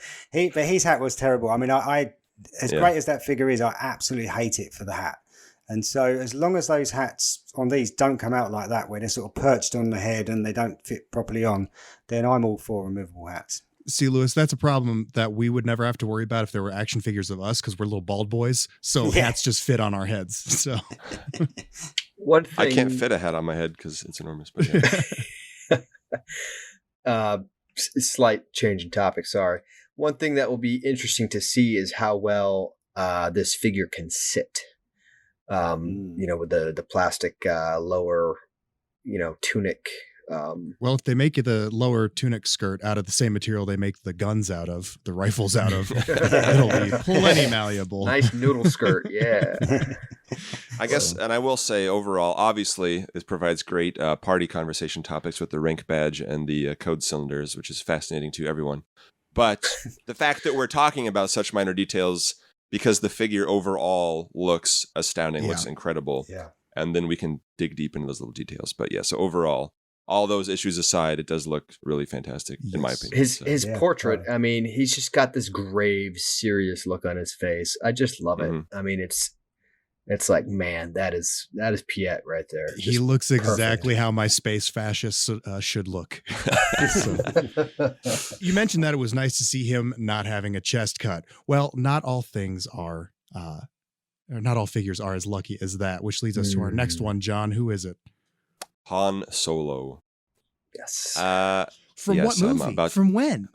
But his hat was terrible. I mean, I as great as that figure is, I absolutely hate it for the hat. And so, as long as those hats on these don't come out like that, where they're sort of perched on the head and they don't fit properly on, then I'm all for removable hats. See, Lewis, that's a problem that we would never have to worry about if there were action figures of us, because we're little bald boys. So hats just fit on our heads. So one thing, I can't fit a hat on my head because it's enormous. But slight change in topic. Sorry. One thing that will be interesting to see is how well this figure can sit. You know, with the plastic lower, you know, tunic. Well, if they make the lower tunic skirt out of the same material they make the guns out of, the rifles out of, it'll be plenty malleable. Nice noodle skirt, yeah. I guess, and I will say overall, obviously, it provides great party conversation topics with the rank badge and the code cylinders, which is fascinating to everyone. But the fact that we're talking about such minor details, because the figure overall looks astounding, looks incredible, and then we can dig deep into those little details. But yeah, so overall, all those issues aside, it does look really fantastic, in my opinion. His portrait, I mean, he's just got this grave, serious look on his face. I just love it. I mean, it's like, man, that is Piet right there. He Just looks exactly perfect. how my space fascist should look. You mentioned that it was nice to see him not having a chest cut. Well, not all things are, or not all figures are as lucky as that, which leads us to our next one. John, who is it? Han Solo. Yes. From what movie? From when?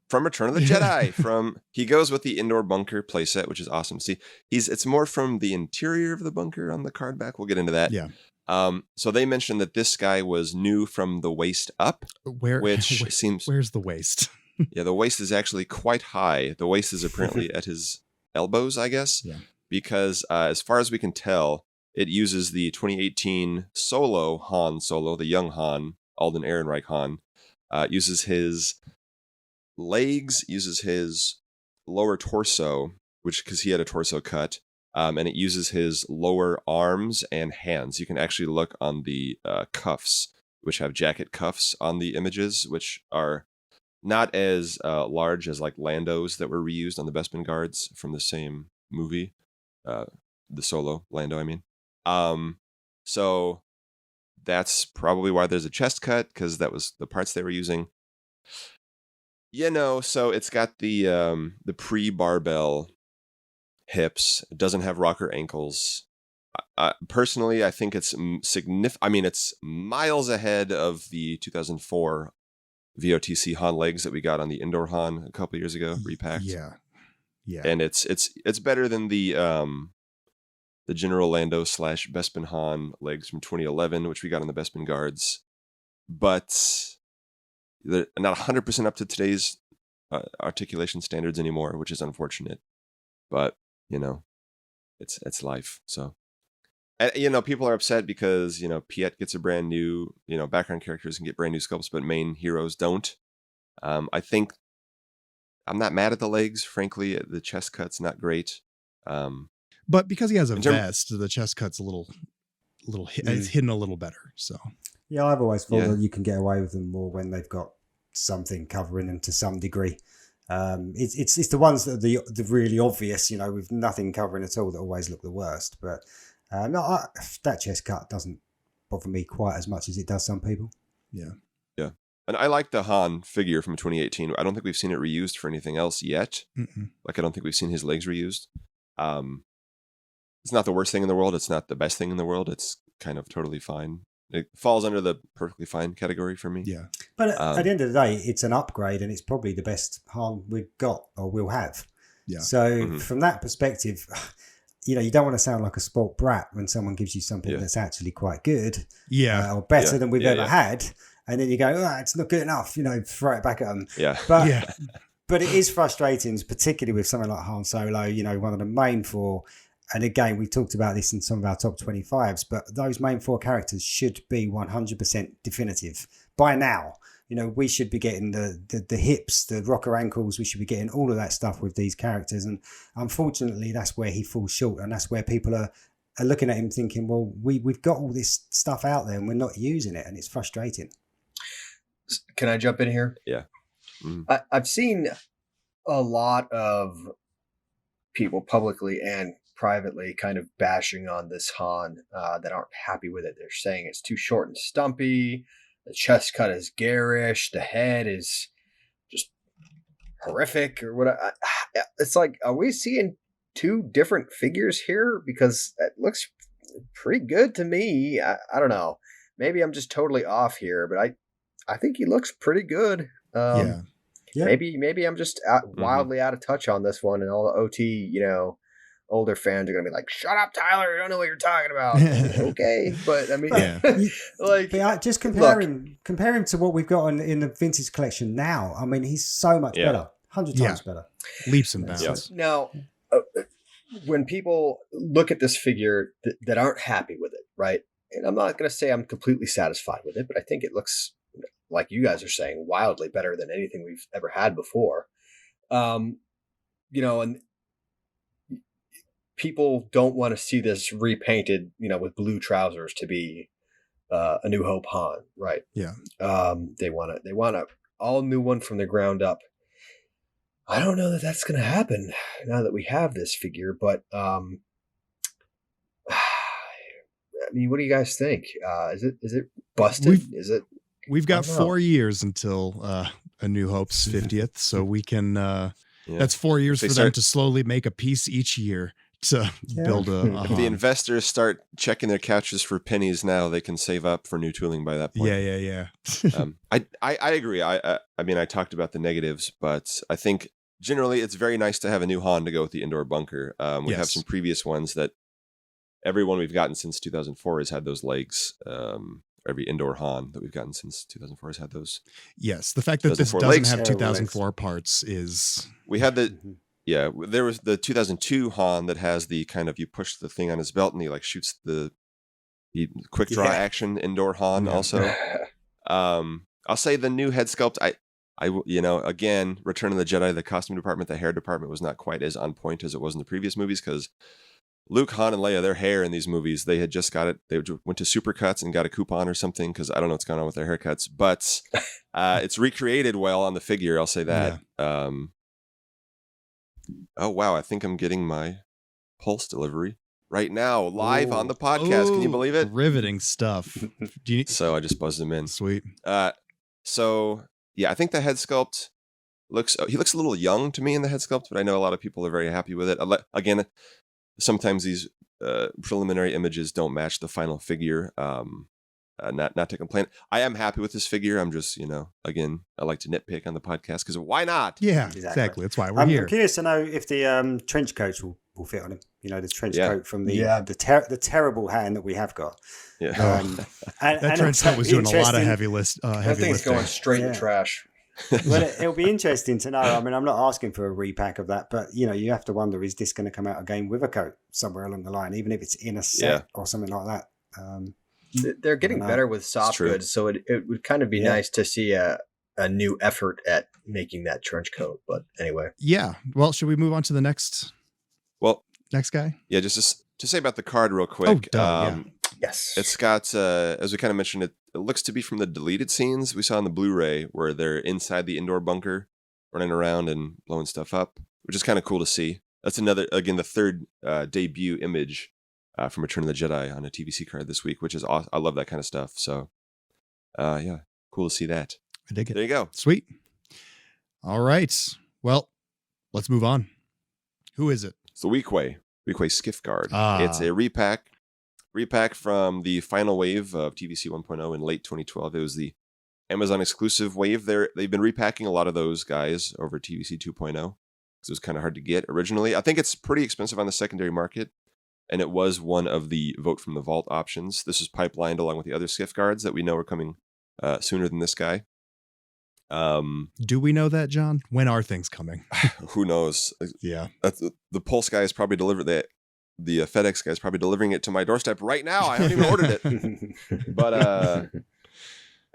From Return of the Jedi. He goes with the indoor bunker playset, which is awesome. See, it's more from the interior of the bunker on the card back. We'll get into that. Yeah. So they mentioned that this guy was new from the waist up, seems. Where's the waist? Yeah, the waist is actually quite high. The waist is apparently at his elbows, I guess. Yeah. Because as far as we can tell, it uses the 2018 Solo Han Solo, the young Han, Alden Ehrenreich Han. Uses his legs, uses his lower torso, because he had a torso cut, and it uses his lower arms and hands. You can actually look on the cuffs, which have jacket cuffs on the images, which are not as large as like Lando's that were reused on the Bespin guards from the same movie, the Solo Lando, I mean. So that's probably why there's a chest cut, because that was the parts they were using. You know, so it's got the pre-barbell hips. It doesn't have rocker ankles. Personally, I think it's significant. I mean, it's miles ahead of the 2004 VOTC Han legs that we got on the indoor Han a couple years ago, repacked. Yeah. And it's better than the General Lando / Bespin Han legs from 2011, which we got on the Bespin guards, but they're not 100% up to today's articulation standards anymore, which is unfortunate. But you know, it's life. So, you know, people are upset because Piet gets a brand new, background characters can get brand new sculpts, but main heroes don't. I think I'm not mad at the legs. Frankly, the chest cut's not great. But because he has a vest, the chest cut's a little it's hidden a little better. So Yeah, I've always thought that you can get away with them more when they've got something covering them to some degree. It's the ones that are the really obvious, with nothing covering at all, that always look the worst. But that chest cut doesn't bother me quite as much as it does some people. Yeah. And I like the Han figure from 2018. I don't think we've seen it reused for anything else yet. Mm-mm. Like, I don't think we've seen his legs reused. It's not the worst thing in the world. It's not the best thing in the world. It's kind of totally fine. It falls under the perfectly fine category for me. Yeah. But at the end of the day, it's an upgrade, and it's probably the best Han we've got or will have. Yeah. So from that perspective, you don't want to sound like a spoilt brat when someone gives you something that's actually quite good. Yeah. Or better than we've ever had. And then you go, it's not good enough, throw it back at them. Yeah. But it is frustrating, particularly with something like Han Solo, one of the main four. And again, we talked about this in some of our top 25s, but those main four characters should be 100% definitive by now. We should be getting the hips, the rocker ankles. We should be getting all of that stuff with these characters. And unfortunately, that's where he falls short. And that's where people are looking at him thinking, well, we've got all this stuff out there and we're not using it. And it's frustrating. Can I jump in here? Yeah. I've seen a lot of people publicly and privately kind of bashing on this Han that aren't happy with it. They're saying it's too short and stumpy. The chest cut is garish. The head is just horrific or what. It's like, are we seeing two different figures here? Because it looks pretty good to me. I don't know. Maybe I'm just totally off here, but I think he looks pretty good. Yeah. Maybe I'm just wildly out of touch on this one, and all the OT, older fans are gonna be like, "Shut up, Tyler! You don't know what you're talking about." Okay, but I mean, just compare him to what we've got in the vintage collection now. I mean, he's so much better, 100 times better, leaps and bounds. Now, when people look at this figure that aren't happy with it, right? And I'm not gonna say I'm completely satisfied with it, but I think it looks, like you guys are saying, wildly better than anything we've ever had before. And people don't want to see this repainted, with blue trousers to be a New Hope Han, right? Yeah. They want a all new one from the ground up. I don't know that that's going to happen now that we have this figure, but I mean, what do you guys think? Is it busted? We've got 4 years until A New Hope's 50th, so we can. That's 4 years for them to slowly make a piece each year to build a. If the investors start checking their couches for pennies now, they can save up for new tooling by that point. Yeah. I agree. I mean, I talked about the negatives, but I think generally it's very nice to have a new Han to go with the indoor bunker. We have some previous ones that everyone we've gotten since 2004 has had those legs. Every indoor Han that we've gotten since 2004 has had those. Yes, the fact that this doesn't have 2004 parts is. We had there was the 2002 Han that has the kind of, you push the thing on his belt and he like shoots the quick draw action indoor Han also. I'll say the new head sculpt, I again, Return of the Jedi, the costume department, the hair department was not quite as on point as it was in the previous movies, because Luke, Han, and Leia, their hair in these movies, they had just got it. They went to Supercuts and got a coupon or something, because I don't know what's going on with their haircuts. But it's recreated well on the figure, I'll say that. Yeah. Oh, wow. I think I'm getting my Pulse delivery right now, live on the podcast. Can you believe it? Riveting stuff. So I just buzzed him in. Sweet. So, yeah, I think the head sculpt he looks a little young to me in the head sculpt, but I know a lot of people are very happy with it. Again, sometimes these preliminary images don't match the final figure. Not to complain. I am happy with this figure. I'm just, again, I like to nitpick on the podcast because why not? Yeah, exactly. That's why we're here. I'm curious to know if the trench coat will fit on him. The trench coat from the terrible hand that we have got. Yeah. That trench coat was doing a lot of heavy lifting. That thing's going straight in the trash. Well, it'll be interesting to know. I mean, I'm not asking for a repack of that, but you have to wonder, is this going to come out again with a coat somewhere along the line, even if it's in a set or something like that? They're getting better with soft goods, so it would kind of be nice to see a new effort at making that trench coat. But anyway, well, should we move on to the next guy? Just to say about the card real quick. yes, it's got as we kind of mentioned, it looks to be from the deleted scenes we saw in the Blu-ray, where they're inside the indoor bunker, running around and blowing stuff up, which is kind of cool to see. That's the third debut image from Return of the Jedi on a TVC card this week, which is awesome. I love that kind of stuff. So, yeah, cool to see that. I dig it. There you go. Sweet. All right. Well, let's move on. Who is it? It's the Weequay Skiff Guard. Ah. It's a repack from the final wave of TVC 1.0 in late 2012. It was the Amazon exclusive wave. They've been repacking a lot of those guys over TVC 2.0 because it was kind of hard to get originally. I think it's pretty expensive on the secondary market, and it was one of the vote from the vault options. This was pipelined along with the other Skiff Guards that we know are coming sooner than this guy. Do we know that, John? When are things coming? Who knows? Yeah. The Pulse guy is probably delivered that. The FedEx guy is probably delivering it to my doorstep right now. I haven't even ordered it. But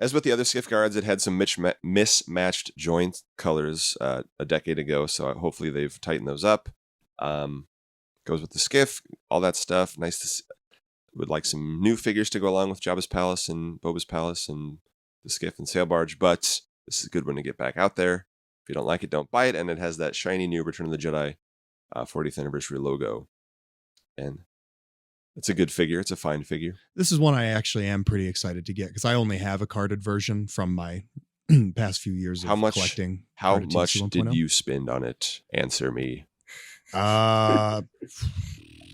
as with the other Skiff Guards, it had some mismatched joint colors a decade ago. So hopefully they've tightened those up. Goes with the Skiff, all that stuff. Nice to see. Would like some new figures to go along with Jabba's Palace and Boba's Palace and the Skiff and Sail Barge. But this is a good one to get back out there. If you don't like it, don't buy it. And it has that shiny new Return of the Jedi 40th anniversary logo. And it's a good figure. It's a fine figure. This is one I actually am pretty excited to get because I only have a carded version from my past few years of collecting. How much did you spend on it? Answer me.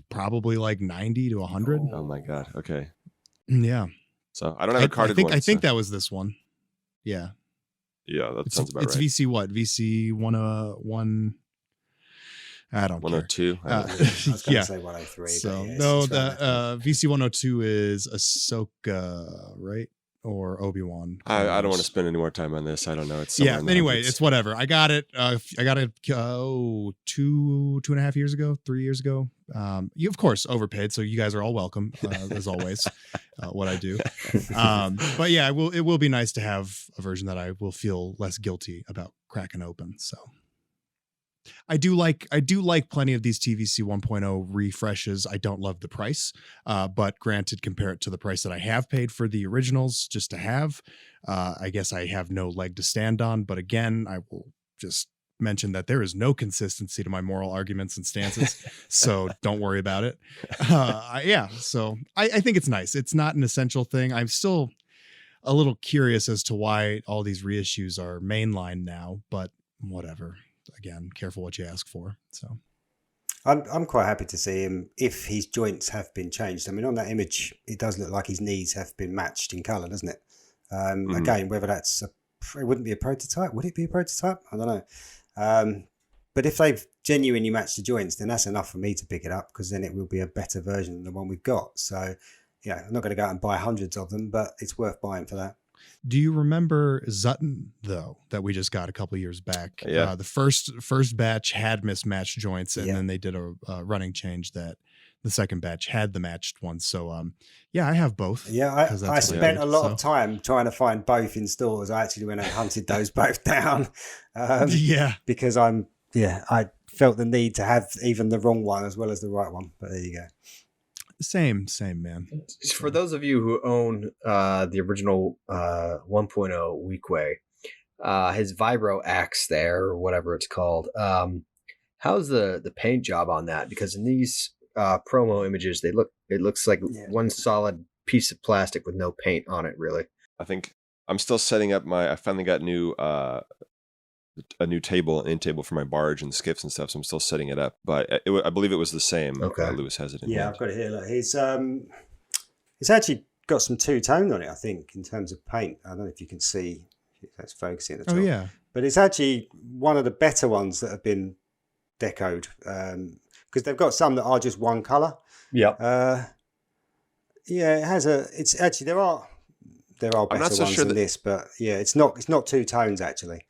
Probably like 90 to 100. Oh my God. Okay. Yeah. So I don't have a carded one. I think that was this one. Yeah. Yeah, that sounds about right. It's VC what? VC 101. I don't 102. I was going to say 103. So yeah, no, the VC 102 is Ahsoka, right? Or Obi-Wan. I don't want to spend any more time on this. I don't know. It's anyway, it's whatever. I got it. I got it 2.5 years ago, 3 years ago. You of course overpaid, so you guys are all welcome as always. What I do, but yeah, it will be nice to have a version that I will feel less guilty about cracking open. So. I do like plenty of these TVC 1.0 refreshes. I don't love the price, but granted, compare it to the price that I have paid for the originals just to have. I guess I have no leg to stand on. But again, I will just mention that there is no consistency to my moral arguments and stances, so don't worry about it. So I think it's nice. It's not an essential thing. I'm still a little curious as to why all these reissues are mainline now, but whatever. Again, careful what you ask for. So I'm quite happy to see him if his joints have been changed. I mean, on that image, it does look like his knees have been matched in colour, doesn't it? Again, whether that's it wouldn't be a prototype. Would it be a prototype? I don't know. But if they've genuinely matched the joints, then that's enough for me to pick it up because then it will be a better version than the one we've got. So, yeah, I'm not going to go out and buy hundreds of them, but it's worth buying for that. Do you remember Zutton, though, that we just got a couple of years back? Yeah. The first batch had mismatched joints, and then they did a running change that the second batch had the matched ones. So, I have both. Yeah, I spent a lot of time trying to find both in stores. I actually went and hunted those both down. Because I felt the need to have even the wrong one as well as the right one. But there you go. Same, man. For those of you who own the original 1.0 Weequay, his Vibro Axe there, or whatever it's called, how's the paint job on that? Because in these promo images, it looks like one solid piece of plastic with no paint on it, really. I think I'm still setting up I finally got a new end table for my barge and skiffs and stuff, so I'm still setting it up. But I believe it was the same. Okay. Lewis has it in I've got it here. Look, it's actually got some two-tone on it, I think, in terms of paint. I don't know if you can see if that's focusing at the top. Oh, yeah. But it's actually one of the better ones that have been decoed because they've got some that are just one colour. Yeah. It has it's actually there are better ones than this, but it's not two tones actually.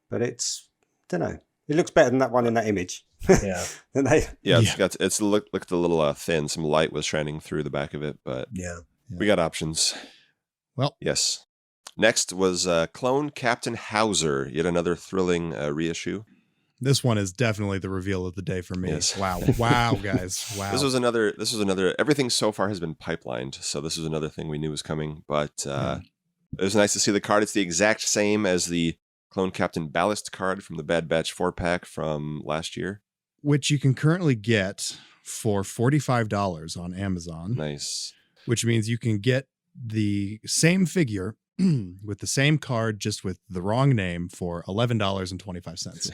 But it's, I don't know. It looks better than that one in that image. Yeah. It's looked a little thin. Some light was shining through the back of it, but we got options. Well, yes. Next was Clone Captain Hauser, yet another thrilling reissue. This one is definitely the reveal of the day for me. Yes. Wow, guys. Wow. This was another. Everything so far has been pipelined, so this was another thing we knew was coming. But It was nice to see the card. It's the exact same as the Clone Captain Ballast card from the Bad Batch 4-pack from last year. Which you can currently get for $45 on Amazon. Nice. Which means you can get the same figure with the same card, just with the wrong name, for $11.25.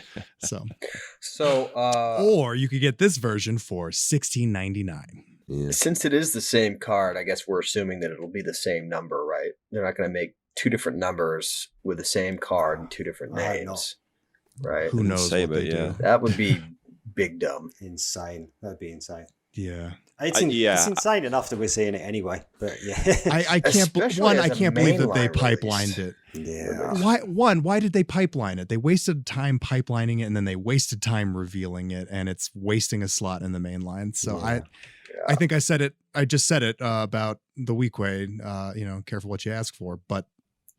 Or you could get this version for $16.99. Yeah. Since it is the same card, I guess we're assuming that it'll be the same number, right? They're not going to make two different numbers with the same card and two different names, right? Who knows say, what they but yeah. do. That would be big dumb. Insane. That'd be insane. Yeah. It's insane enough that we're seeing it anyway, but yeah. I can't Especially I as a can't believe that they mainline pipelined release. it. Yeah. Why did they pipeline it? They wasted time pipelining it, and then they wasted time revealing it, and it's wasting a slot in the main line. So Yeah. I think I just said it about the Weequay, careful what you ask for, but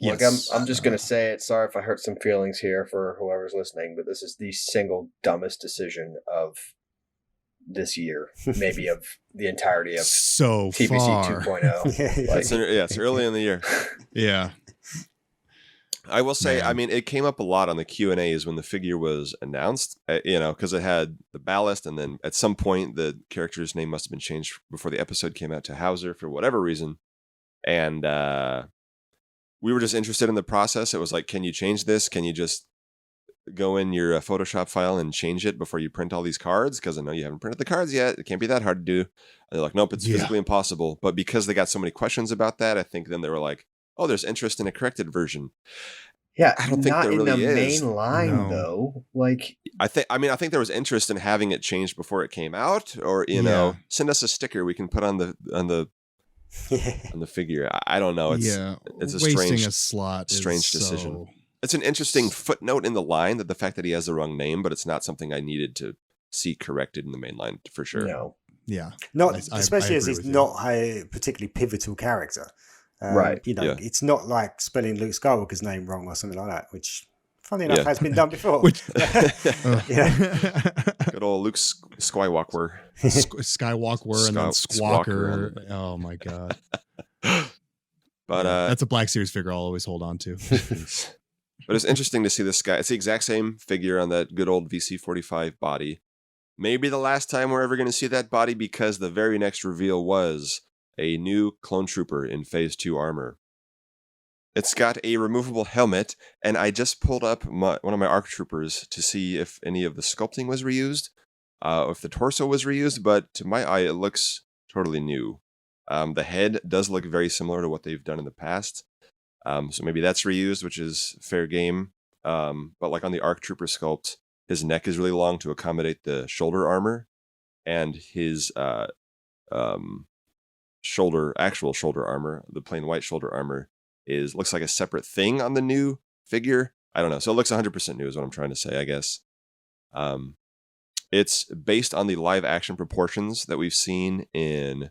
Look, yes. I'm just going to say it. Sorry if I hurt some feelings here for whoever's listening, but this is the single dumbest decision of this year, maybe of the entirety of so TVC far. 2.0. Like, It's early in the year. Yeah. I will say, Man. I mean, it came up a lot on the Q&As when the figure was announced, because it had the ballast, and then at some point the character's name must have been changed before the episode came out to Hauser for whatever reason. And we were just interested in the process. It was like, can you change this? Can you just go in your Photoshop file and change it before you print all these cards? Because I know you haven't printed the cards yet. It can't be that hard to do. And they're like, nope, it's physically impossible. But because they got so many questions about that, I think then they were like, oh, there's interest in a corrected version. yeah, I don't think not there in really the is. main line No. though. Like, I think there was interest in having it changed before it came out, or send us a sticker we can put on the figure. I don't know. It's a wasting strange a slot. strange decision. It's an interesting footnote in the line, that the fact that he has the wrong name, but it's not something I needed to see corrected in the main line for sure. no. Yeah. Not I especially as agree he's with you. not a particularly pivotal character. Right. Yeah. It's not like spelling Luke Skywalker's name wrong or something like that, which, funny enough, Yeah. has been done before. Good old Luke Skywalker. Skywalker and then Squawker. Squawker. Oh my god. But that's a Black Series figure I'll always hold on to. but it's interesting to see this guy. It's the exact same figure on that good old VC45 body. Maybe the last time we're ever going to see that body, because the very next reveal was a new clone trooper in Phase 2 armor. It's got a removable helmet, and I just pulled up one of my ARC troopers to see if any of the sculpting was reused, if the torso was reused, but to my eye, it looks totally new. The head does look very similar to what they've done in the past, so maybe that's reused, which is fair game. But like on the ARC trooper sculpt, his neck is really long to accommodate the shoulder armor, and his actual shoulder armor, the plain white shoulder armor, looks like a separate thing on the new figure. I don't know. So it looks 100% new is what I'm trying to say, I guess. It's based on the live action proportions that we've seen in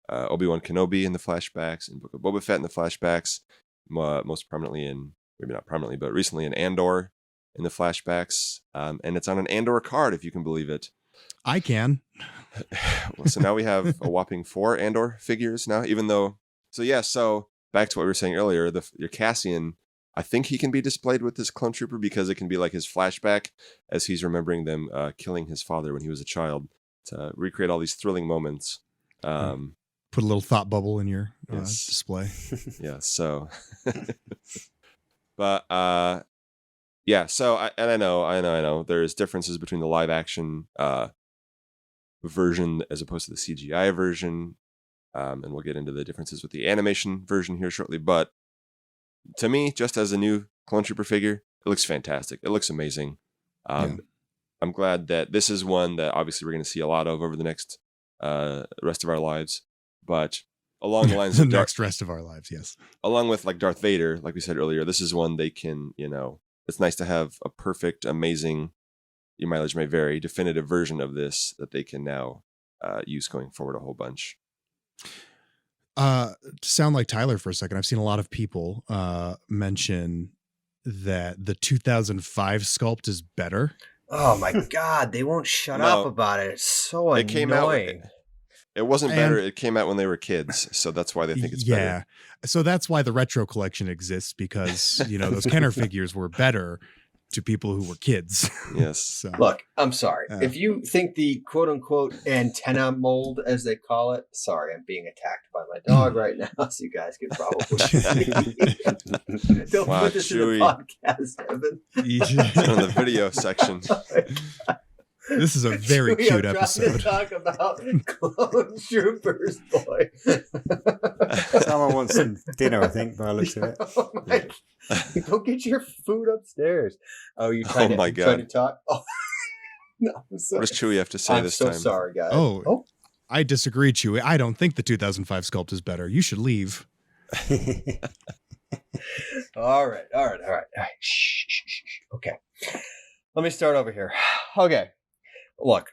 Obi-Wan Kenobi in the flashbacks, in Book of Boba Fett in the flashbacks, most prominently maybe not prominently, but recently in Andor in the flashbacks. And it's on an Andor card, if you can believe it. I can. So now we have a whopping 4 Andor figures now, so back to what we were saying earlier, your Cassian, I think he can be displayed with this clone trooper, because it can be like his flashback as he's remembering them killing his father when he was a child, to recreate all these thrilling moments. Put a little thought bubble in your Yes. display. Yeah, so but so I know there's differences between the live action version as opposed to the CGI version, and we'll get into the differences with the animation version here shortly. But to me, just as a new clone trooper figure, it looks fantastic. It looks amazing. I'm glad that this is one that obviously we're going to see a lot of over the next rest of our lives. But along the lines The of next rest of our lives, yes. along with like Darth Vader, like we said earlier, this is one they can, it's nice to have a perfect, amazing, your mileage may vary, definitive version of this that they can now use going forward a whole bunch. To sound like Tyler for a second, I've seen a lot of people mention that the 2005 sculpt is better. Oh my god, they won't shut No. up about it. It's so It came out. annoying. It wasn't better. It came out when they were kids, so that's why they think it's better. Yeah. So that's why the retro collection exists, because, you know, those Kenner figures were better to people who were kids. Yes. So, Look, I'm sorry. If you think the quote unquote antenna mold, as they call it, sorry, I'm being attacked by my dog right now, so you guys can probably don't put this Chewy. in the podcast, Evan. It's in the video section. this is a very Chewy, cute I'm episode. trying to talk about clone troopers, boy. Someone wants some dinner, I think, by the looks of it. Oh my, go get your food upstairs. Oh, you trying, my trying to God. talk? Oh. No, I'm sorry. What does Chewy have to say I'm this so time? sorry, guys. Oh, I disagree, Chewy. I don't think the 2005 sculpt is better. You should leave. All right. Shh. Okay. Let me start over here. Okay. Look,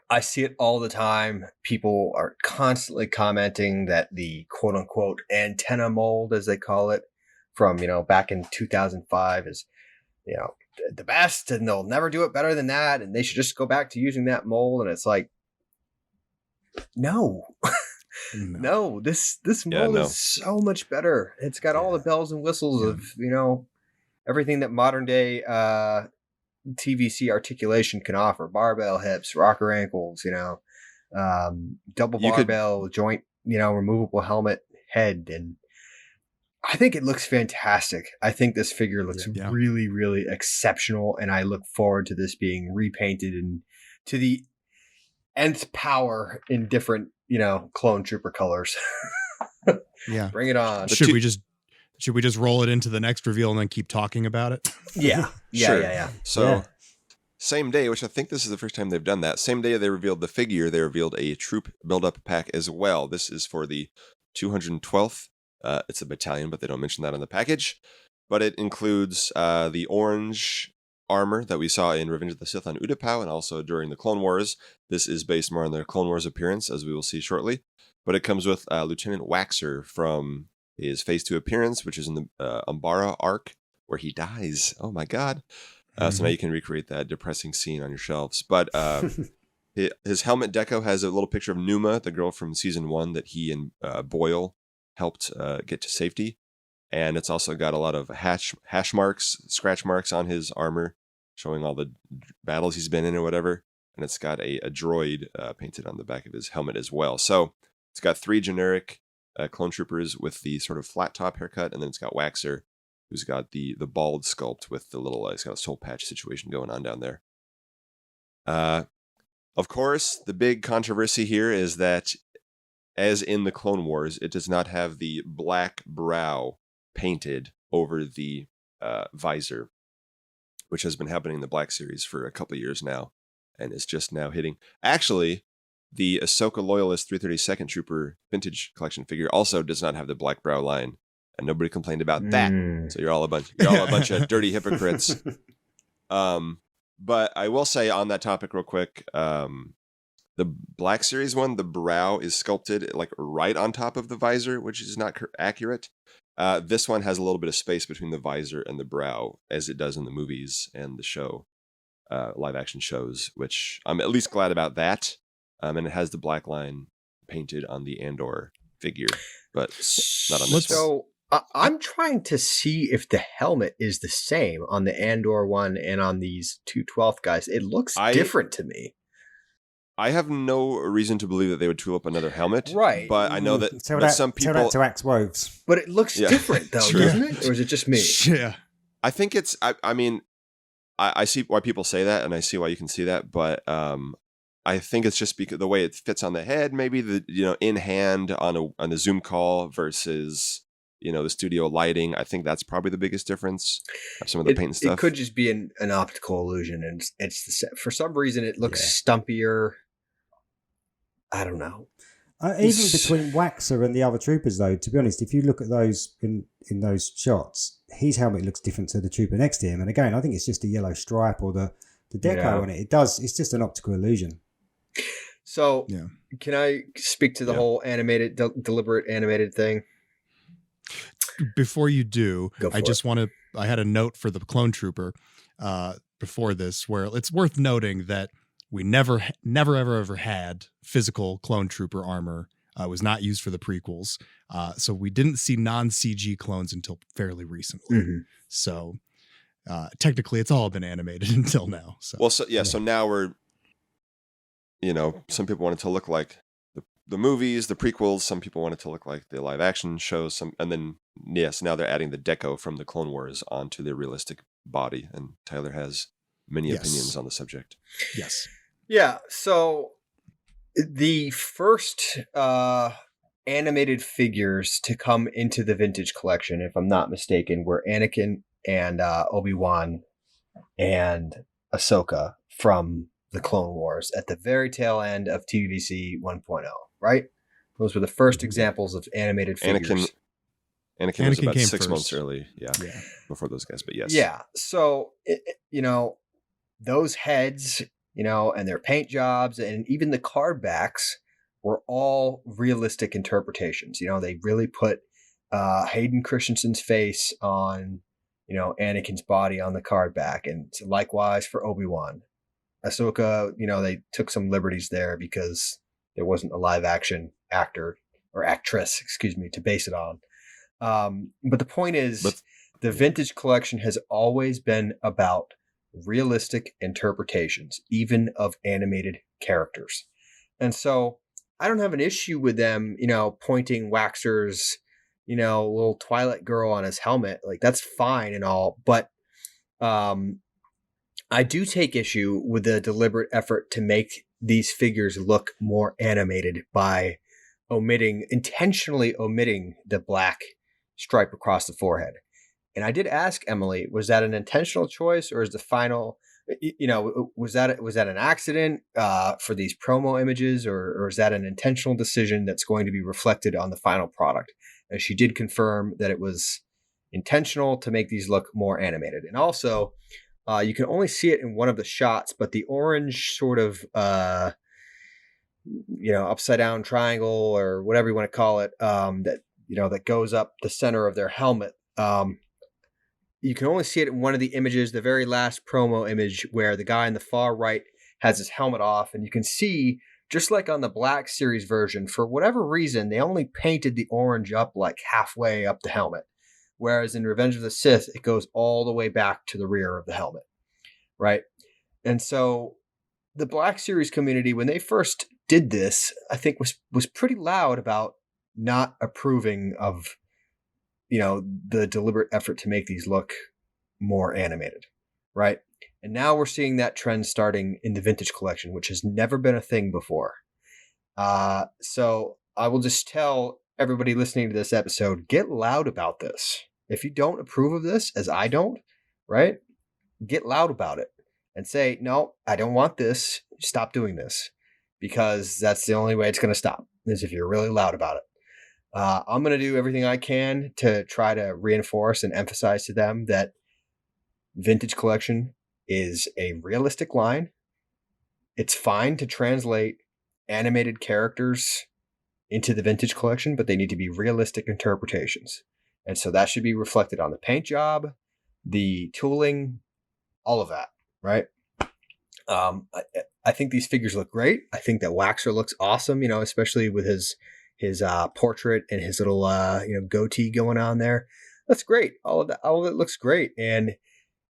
I see it all the time. People are constantly commenting that the quote unquote antenna mold, as they call it, from, you know, back in 2005 is, you know, the best, and they'll never do it better than that, and they should just go back to using that mold. And it's like, no. No, this mold is so much better. It's got all the bells and whistles of, you know, everything that modern day TVC articulation can offer. Barbell hips, rocker ankles, you know, double barbell joint, you know, removable helmet head. And I think it looks fantastic. I think this figure looks really, really exceptional. And I look forward to this being repainted and to the nth power in different, you know, clone trooper colors. Yeah. Bring it on. Should we just roll it into the next reveal and then keep talking about it? Yeah. Yeah. So same day, which I think this is the first time they've done that. Same day they revealed the figure, they revealed a troop build-up pack as well. This is for the 212th. It's a battalion, but they don't mention that on the package. But it includes the orange armor that we saw in Revenge of the Sith on Utapau and also during the Clone Wars. This is based more on their Clone Wars appearance, as we will see shortly. But it comes with Lieutenant Waxer from his Phase 2 appearance, which is in the Umbara arc, where he dies. Oh my God. So now you can recreate that depressing scene on your shelves. But his helmet deco has a little picture of Numa, the girl from Season 1 that he and Boyle helped get to safety. And it's also got a lot of hash marks, scratch marks on his armor, showing all the battles he's been in or whatever. And it's got a droid painted on the back of his helmet as well. So it's got 3 generic clone troopers with the sort of flat top haircut, and then it's got Waxer, who's got the bald sculpt with the little, it's got a soul patch situation going on down there. Of course, the big controversy here is that, as in the Clone Wars, it does not have the black brow painted over the visor, which has been happening in the Black Series for a couple of years now, and is just now hitting. Actually, the Ahsoka Loyalist 332nd Trooper Vintage Collection figure also does not have the black brow line, and nobody complained about that. So you're all a bunch of dirty hypocrites. But I will say on that topic real quick, the Black Series one, the brow is sculpted like right on top of the visor, which is not accurate. This one has a little bit of space between the visor and the brow, as it does in the movies and the show, live action shows, which I'm at least glad about that. And it has the black line painted on the Andor figure, but not on this one. So I'm trying to see if the helmet is the same on the Andor one and on these 212th guys. It looks different to me. I have no reason to believe that they would tool up another helmet. Right. But I know that some people... Tell that to Axe Woves. But it looks different, though, doesn't it? Or is it just me? Yeah. I think it's... I mean, I see why people say that, and I see why you can see that, but I think it's just because the way it fits on the head, maybe the in hand on a Zoom call versus the studio lighting. I think that's probably the biggest difference of some of the paint and stuff. It could just be an optical illusion, and it's for some reason it looks stumpier. I don't know. Even between Waxer and the other troopers, though, to be honest, if you look at those in those shots, his helmet looks different to the trooper next to him. And again, I think it's just a yellow stripe or the deco on it. It's just an optical illusion. So, can I speak to the whole animated, deliberate animated thing? Before you do, I had a note for the clone trooper before this, where it's worth noting that We never ever had physical clone trooper armor. It was not used for the prequels. So we didn't see non-CG clones until fairly recently. Mm-hmm. So technically it's all been animated until now. So Well, so now we're, some people want it to look like the movies, the prequels. Some people want it to look like the live action shows. And then, yes, now they're adding the deco from the Clone Wars onto the realistic body. And Tyler has many opinions on the subject. Yes. Yeah. So the first animated figures to come into the vintage collection, if I'm not mistaken, were Anakin and Obi-Wan and Ahsoka from the Clone Wars at the very tail end of TVC 1.0, right? Those were the first examples of animated figures. Anakin was about came 6 first. months early, before those guys, but yes. Yeah, so, those heads, and their paint jobs and even the card backs were all realistic interpretations. They really put Hayden Christensen's face on, Anakin's body on the card back, and likewise for Obi-Wan. Ahsoka, they took some liberties there because there wasn't a live action actor or actress, to base it on. But the point is, the vintage collection has always been about realistic interpretations, even of animated characters. And so I don't have an issue with them, pointing Waxer's, little Twilight girl on his helmet. Like, that's fine and all. But I do take issue with the deliberate effort to make these figures look more animated by intentionally omitting the black stripe across the forehead. And I did ask Emily, was that an intentional choice, or is the final, was that an accident for these promo images, or is that an intentional decision that's going to be reflected on the final product? And she did confirm that it was intentional to make these look more animated. And also, you can only see it in one of the shots, but the orange sort of, upside down triangle or whatever you want to call it, that goes up the center of their helmet. You can only see it in one of the images, the very last promo image, where the guy in the far right has his helmet off, and you can see, just like on the Black Series version, for whatever reason, they only painted the orange up like halfway up the helmet. Whereas in Revenge of the Sith, it goes all the way back to the rear of the helmet, right? And so the Black Series community, when they first did this, I think was pretty loud about not approving of, the deliberate effort to make these look more animated, right? And now we're seeing that trend starting in the vintage collection, which has never been a thing before. So I will just tell everybody listening to this episode, get loud about this. If you don't approve of this, as I don't, right? Get loud about it and say, no, I don't want this. Stop doing this, because that's the only way it's going to stop, is if you're really loud about it. I'm going to do everything I can to try to reinforce and emphasize to them that vintage collection is a realistic line. It's fine to translate animated characters into the vintage collection, but they need to be realistic interpretations. And so that should be reflected on the paint job, the tooling, all of that, right? I think these figures look great. I think that Waxer looks awesome, especially with his portrait and his little goatee going on there. That's great. All of it looks great. And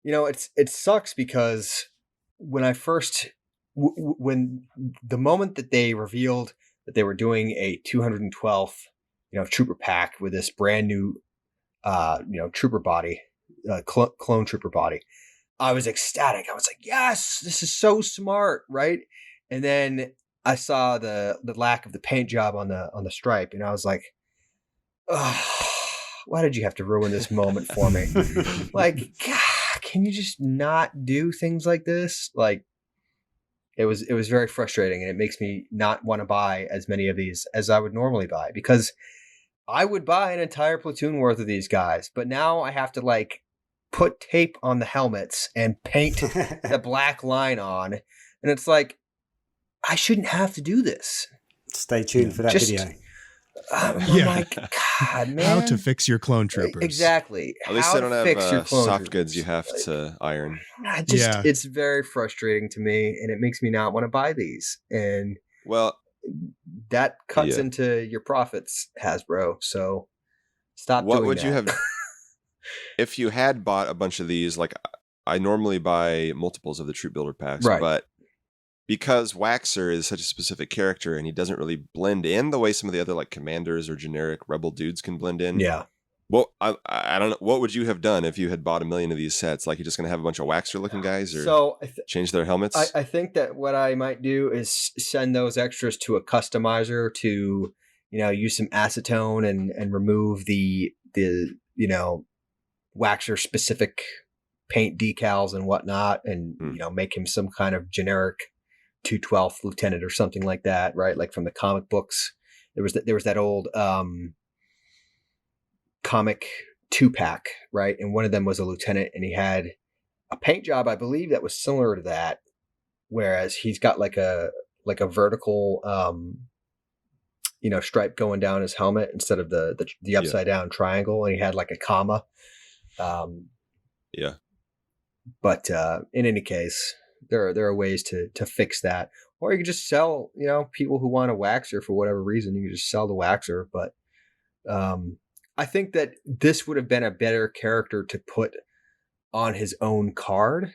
it sucks because when I first when the moment that they revealed that they were doing a 212th trooper pack with this brand new trooper body, clone trooper body, I was ecstatic. I was like, yes, this is so smart, right? And then I saw the lack of the paint job on the stripe, and I was like, oh, why did you have to ruin this moment for me? Like, God, can you just not do things like this? Like, it was very frustrating, and it makes me not want to buy as many of these as I would normally buy, because I would buy an entire platoon worth of these guys, but now I have to put tape on the helmets and paint the black line on, and it's like, I shouldn't have to do this. Stay tuned for that video. Yeah. like, God, man. How to fix your clone troopers. Exactly. At least How they to don't fix your have clone soft troopers. goods you have Like, to iron. Yeah. it's very frustrating to me, and it makes me not want to buy these. And Well, that cuts Yeah. into your profits, Hasbro. So stop what doing would you that. have if you had bought a bunch of these? Like, I normally buy multiples of the Troop Builder packs, Right. but because Waxer is such a specific character and he doesn't really blend in the way some of the other like commanders or generic rebel dudes can blend in. Yeah. Well, I don't know. What would you have done if you had bought 1 million of these sets? Like, you're just going to have a bunch of Waxer looking guys, or So change their helmets? I think that what I might do is send those extras to a customizer to, use some acetone and remove the Waxer specific paint decals and whatnot, and make him some kind of generic 212th lieutenant or something like that, right? Like from the comic books, there was that old comic 2-pack, right? And one of them was a lieutenant, and he had a paint job, I believe, that was similar to that, whereas he's got like a vertical stripe going down his helmet instead of the upside down triangle, and he had like a comma. Yeah. But in any case, there are ways to fix that, or you can just sell, people who want a Waxer for whatever reason, you can just sell the Waxer. But I think that this would have been a better character to put on his own card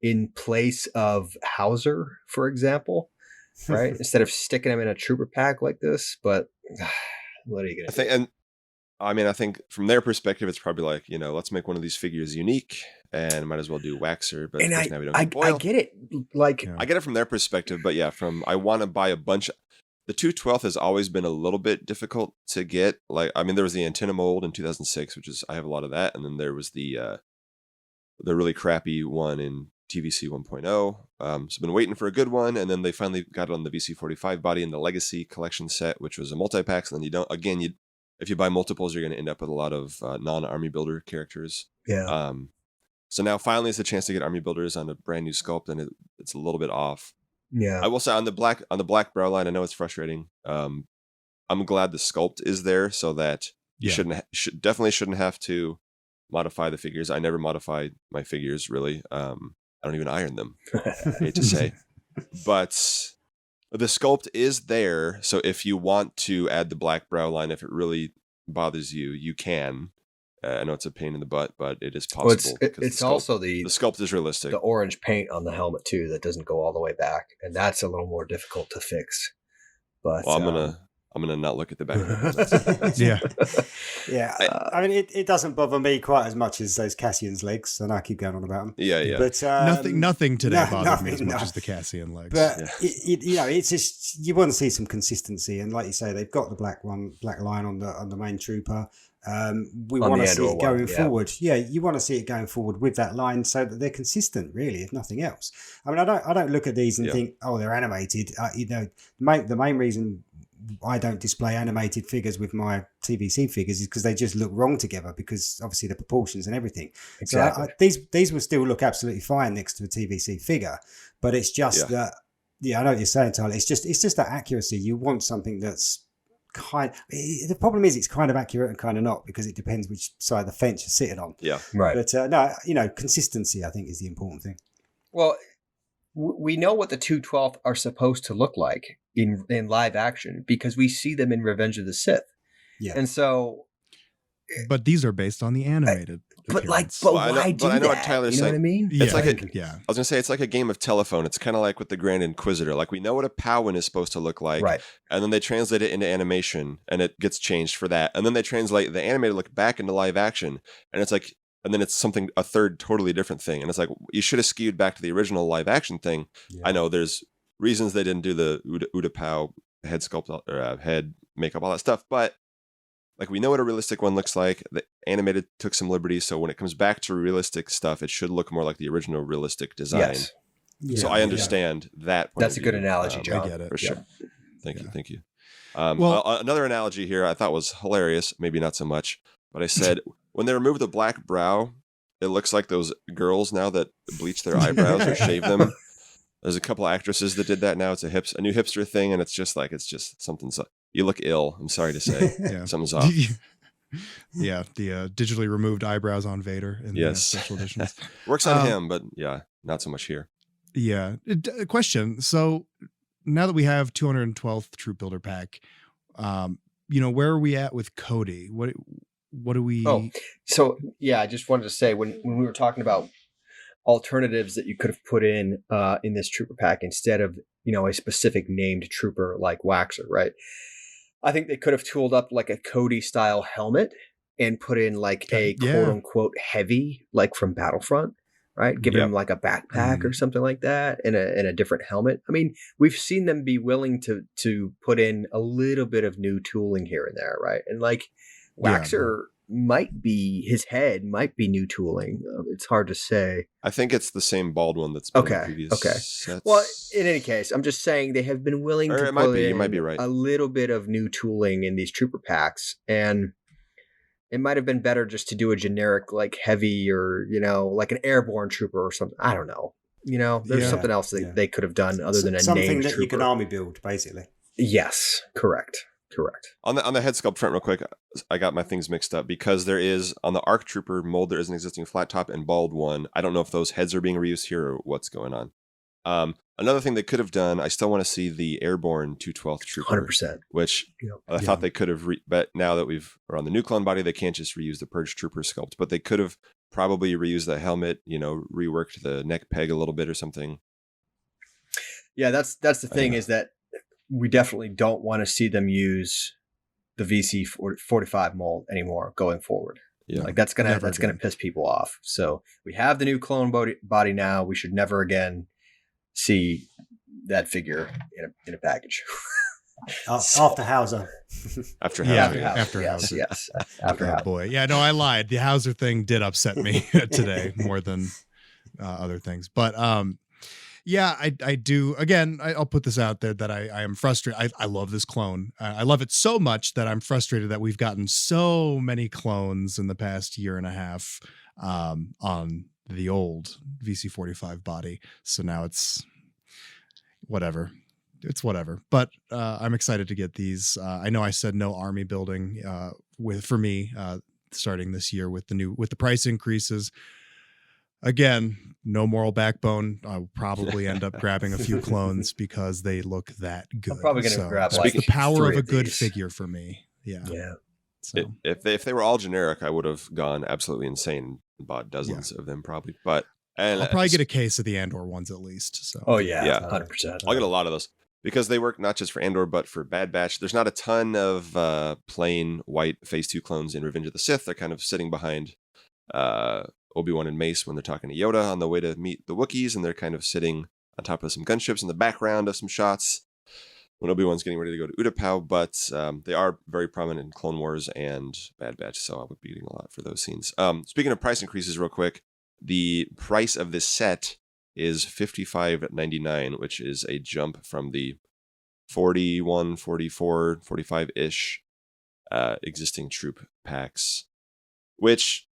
in place of Hauser, for example, right? Instead of sticking him in a trooper pack like this. But what are you gonna do? I think from their perspective, it's probably like, let's make one of these figures unique and might as well do Waxer. But And of course now we don't get Boyle. I get it. Like, I get it from their perspective, but yeah, I want to buy a bunch. The 212th has always been a little bit difficult to get. Like, there was the antenna mold in 2006, I have a lot of that. And then there was the really crappy one in TVC 1.0. So I've been waiting for a good one. And then they finally got it on the VC45 body in the Legacy collection set, which was a multi-packs. And then if you buy multiples, you're going to end up with a lot of non-army builder characters. yeah. So now finally it's a chance to get army builders on a brand new sculpt, and it's a little bit off. Yeah. I will say on the black brow line, I know it's frustrating. I'm glad the sculpt is there so that you definitely shouldn't have to modify the figures. I never modify my figures really. I don't even iron them. I hate to say, but the sculpt is there. So if you want to add the black brow line, if it really bothers you, you can. I know it's a pain in the butt, but it is possible. Well, it's also the sculpt is realistic. The orange paint on the helmet too that doesn't go all the way back, and that's a little more difficult to fix. But well, I'm gonna not look at the back. Yeah. Yeah. I mean, it doesn't bother me quite as much as those Cassian's legs, and I keep going on about them. Yeah. But nothing today bothered me as much as the Cassian legs. But it's just, you want to see some consistency, and like you say, they've got the black line on the main trooper. We want to see it going forward. Yeah, you want to see it going forward with that line so that they're consistent, really, if nothing else. I mean, I don't look at these and think, oh, they're animated. The main reason I don't display animated figures with my TVC figures is because they just look wrong together, because obviously the proportions and everything. Exactly. So these will still look absolutely fine next to a TVC figure, but it's just that. Yeah, I know what you're saying, Tyler. It's just that accuracy. You want something that's the problem is it's kind of accurate and kind of not, because it depends which side of the fence you're sitting on. Yeah, right. But consistency, I think, is the important thing. Well, we know what the 212th are supposed to look like in live action because we see them in Revenge of the Sith. Yeah, and so, but these are based on the animated. Why do that? What Tyler's saying. What I mean? It's I was gonna say it's like a game of telephone. It's kind of like with the Grand Inquisitor. Like, we know what a Powin is supposed to look like, right? And then they translate it into animation, and it gets changed for that. And then they translate the animated look back into live action, and it's like, and then it's a third totally different thing. And it's like, you should have skewed back to the original live action thing. Yeah. I know there's reasons they didn't do the Utapau head sculpt or head makeup, all that stuff, but like, we know what a realistic one looks like. The animated took some liberties, so when it comes back to realistic stuff, it should look more like the original realistic design. Yes. Yeah, so I understand that. That's a good analogy, John. I get it. For sure. Thank you. Another analogy here I thought was hilarious, maybe not so much, but I said, when they remove the black brow, it looks like those girls now that bleach their eyebrows or shave them. There's a couple of actresses that did that now. It's a new hipster thing, and it's just something. You look ill. I'm sorry to say. Yeah. Something's off. Yeah, the digitally removed eyebrows on Vader in the special editions. Works on him, but yeah, not so much here. Yeah. Question. So now that we have 212th Troop Builder pack, where are we at with Cody? What do we? Oh, so yeah, I just wanted to say when we were talking about alternatives that you could have put in this trooper pack instead of a specific named trooper like Waxer, right? I think they could have tooled up like a Cody style helmet and put in like a quote unquote heavy, like from Battlefront, right? Give him like a backpack or something like that and a different helmet. I mean, we've seen them be willing to put in a little bit of new tooling here and there, right? And like Waxer his head might be new tooling. It's hard to say. I think it's the same bald one that's been in the previous sets. Well, in any case, I'm just saying they have been willing to put in you might be right. a little bit of new tooling in these trooper packs, and it might have been better just to do a generic like heavy or like an airborne trooper or something. I don't know. There's something else they could have done other than a something named that trooper. you can army build, basically. Yes, correct. On the head sculpt front, real quick, I got my things mixed up because there is on the ARC Trooper mold there is an existing flat top and bald one. I don't know if those heads are being reused here or what's going on. Another thing they could have done, I still want to see the airborne 212th Trooper, 100%. which I thought they could have. But now that we're on the new clone body, they can't just reuse the Purge Trooper sculpt, but they could have probably reused the helmet. Reworked the neck peg a little bit or something. Yeah, that's the thing is that we definitely don't want to see them use the VC 45 mold anymore going forward. Yeah, like that's gonna piss people off. So we have the new clone body now. We should never again see that figure in a package. After Hauser. After Hauser. After Hauser. Yes. After Hauser. Boy. Yeah, no, I lied. The Hauser thing did upset me today more than other things. But yeah, I do. Again, I'll put this out there that I am frustrated. I love this clone. I love it so much that I'm frustrated that we've gotten so many clones in the past year and a half on the old VC45 body. So now it's whatever. It's whatever. But I'm excited to get these. I know I said no army building for me starting this year with the price increases. Again, no moral backbone. I'll probably end up grabbing a few clones because they look that good. I'm probably going to grab like the power of a good figure for me. Yeah. So. If they were all generic, I would have gone absolutely insane and bought dozens of them probably. But I'll probably get a case of the Andor ones at least. So 100%. I'll get a lot of those because they work not just for Andor but for Bad Batch. There's not a ton of plain white Phase 2 clones in Revenge of the Sith. They're kind of sitting behind Obi-Wan and Mace when they're talking to Yoda on the way to meet the Wookiees, and they're kind of sitting on top of some gunships in the background of some shots when Obi-Wan's getting ready to go to Utapau, but they are very prominent in Clone Wars and Bad Batch, so I would be getting a lot for those scenes. Speaking of price increases real quick, the price of this set is $55.99, which is a jump from the 41, 44, 45-ish existing troop packs, which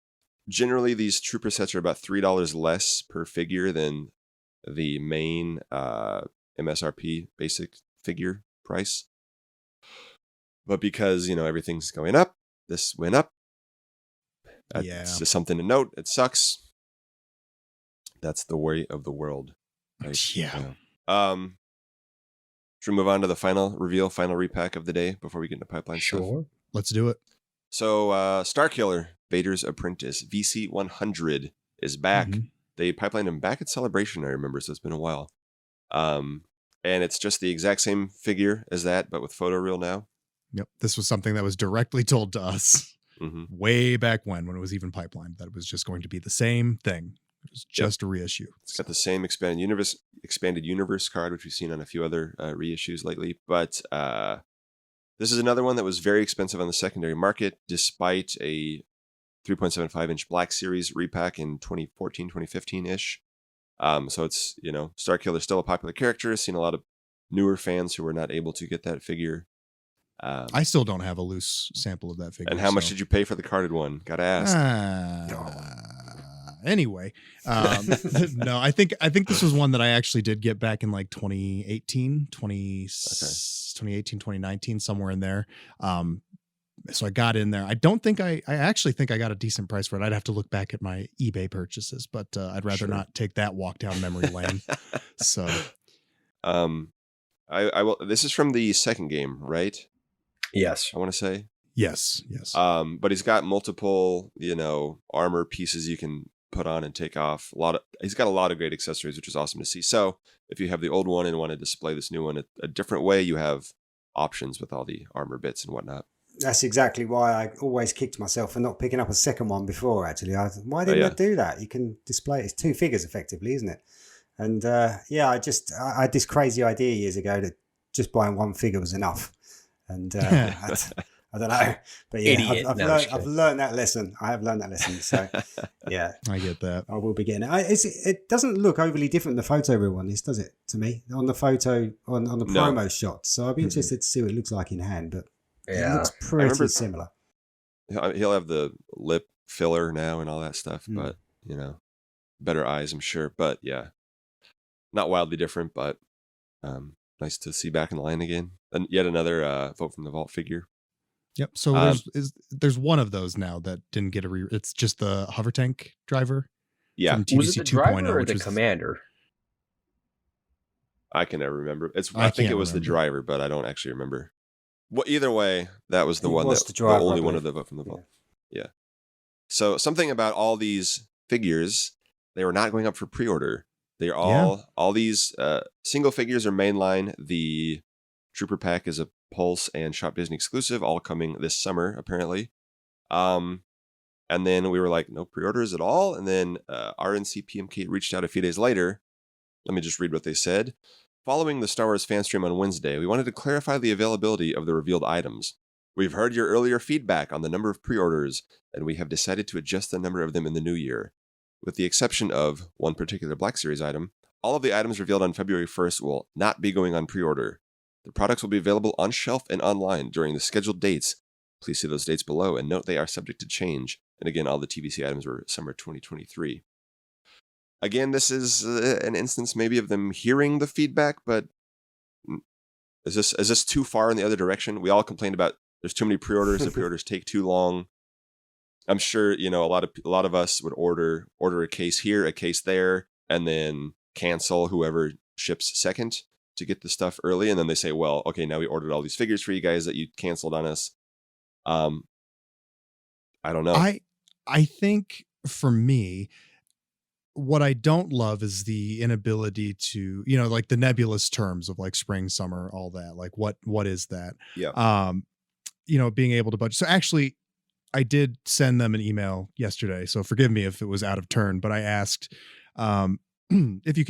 generally these trooper sets are about $3 less per figure than the main MSRP basic figure price. But because, everything's going up, this went up. It's just something to note. It sucks. That's the way of the world. Right? Yeah. Should we move on to the final repack of the day before we get into pipeline stuff? Sure. Let's do it. So Starkiller, Vader's Apprentice, VC100 is back. Mm-hmm. They pipelined him back at Celebration, I remember, so it's been a while. And it's just the exact same figure as that, but with photoreal now. Yep. This was something that was directly told to us way back when it was even pipelined, that it was just going to be the same thing. It was just a reissue. It's got the same expanded universe card, which we've seen on a few other reissues lately. But this is another one that was very expensive on the secondary market, despite a 3.75-inch Black Series repack in 2014, 2015-ish. So it's, Starkiller's still a popular character. Seen a lot of newer fans who were not able to get that figure. I still don't have a loose sample of that figure. And how much did you pay for the carded one? Gotta ask. Anyway, no, I think this was one that I actually did get back in like 2018, 2019, somewhere in there. So I got in there. I actually think I got a decent price for it. I'd have to look back at my eBay purchases, but I'd rather not take that walk down memory lane. So, I will. This is from the second game, right? Yes. I want to say. Yes. But he's got multiple, armor pieces you can put on and take off. He's got a lot of great accessories, which is awesome to see. So if you have the old one and want to display this new one a different way, you have options with all the armor bits and whatnot. That's exactly why I always kicked myself for not picking up a second one before, actually. Why didn't I do that? You can display it. It's 2 figures, effectively, isn't it? And I had this crazy idea years ago that just buying 1 figure was enough. And I don't know. But yeah, I've learned that lesson. I have learned that lesson. So yeah. I get that. I will be getting it. It doesn't look overly different than the photo real one, does it, to me? On the photo, on the promo shots. So I'd be interested to see what it looks like in hand, but it looks pretty similar. He'll have the lip filler now and all that stuff, but better eyes, I'm sure. But yeah, not wildly different, but nice to see back in the line again. And yet another vote from the vault figure. Yep. So there's one of those now that didn't get it's just the hover tank driver. Yeah. From TVC was it the 2.0, driver or the commander? I can never remember. I think it was the driver, but I don't actually remember. Well, either way, that was the one the only one of the vote from the vault. Yeah. So something about all these figures, they were not going up for pre-order. They're all these single figures are mainline. The Trooper Pack is a Pulse and Shop Disney exclusive, all coming this summer, apparently. And then we were like, no pre-orders at all. And then RNC PMK reached out a few days later. Let me just read what they said. Following the Star Wars fan stream on Wednesday, we wanted to clarify the availability of the revealed items. We've heard your earlier feedback on the number of pre-orders, and we have decided to adjust the number of them in the new year. With the exception of one particular Black Series item, all of the items revealed on February 1st will not be going on pre-order. The products will be available on shelf and online during the scheduled dates. Please see those dates below and note they are subject to change. And again, all the TVC items were summer 2023. Again, this is an instance maybe of them hearing the feedback, but is this too far in the other direction? We all complained about there's too many pre-orders. The pre-orders take too long. I'm sure a lot of us would order a case here, a case there, and then cancel whoever ships second to get the stuff early, and then they say, well, okay, now we ordered all these figures for you guys that you canceled on us. I don't know. I think for me, what I don't love is the inability to, like the nebulous terms of like spring, summer, all that. Like what is that? Yeah. Being able to budget. So actually, I did send them an email yesterday, so forgive me if it was out of turn, but I asked if you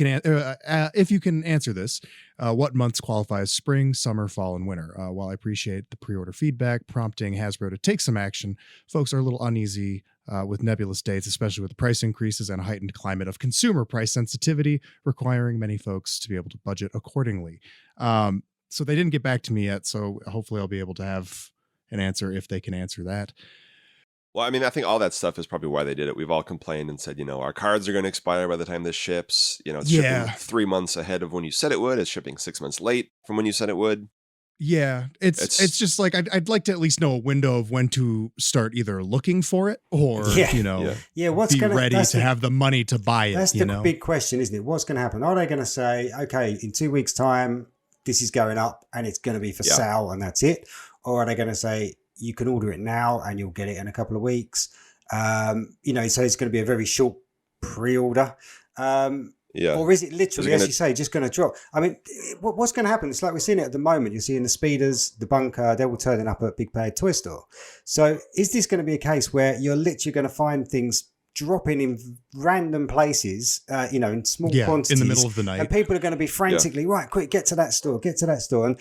can answer this, what months qualify as spring, summer, fall, and winter? While I appreciate the pre-order feedback prompting Hasbro to take some action, folks are a little uneasy with nebulous dates, especially with the price increases and a heightened climate of consumer price sensitivity, requiring many folks to be able to budget accordingly. So they didn't get back to me yet, so hopefully I'll be able to have an answer if they can answer that. Well, I mean, I think all that stuff is probably why they did it. We've all complained and said, our cards are going to expire by the time this ships. It's shipping 3 months ahead of when you said it would. It's shipping 6 months late from when you said it would. Yeah, it's just like I'd like to at least know a window of when to start either looking for it or what's be ready to have the money to buy it. That's the big question, isn't it? What's going to happen? Are they going to say, okay, in 2 weeks' time, this is going up and it's going to be for sale and that's it? Or are they going to say, you can order it now and you'll get it in a couple of weeks? So it's going to be a very short pre-order. Or is it literally, as you say, just going to drop? I mean, what's going to happen? It's like we're seeing it at the moment. You're seeing the speeders, the bunker, they're all turning up at Big Bad Toy Store. So is this going to be a case where you're literally going to find things dropping in random places, in small quantities in the middle of the night, and people are going to be frantically, right, quick, get to that store. And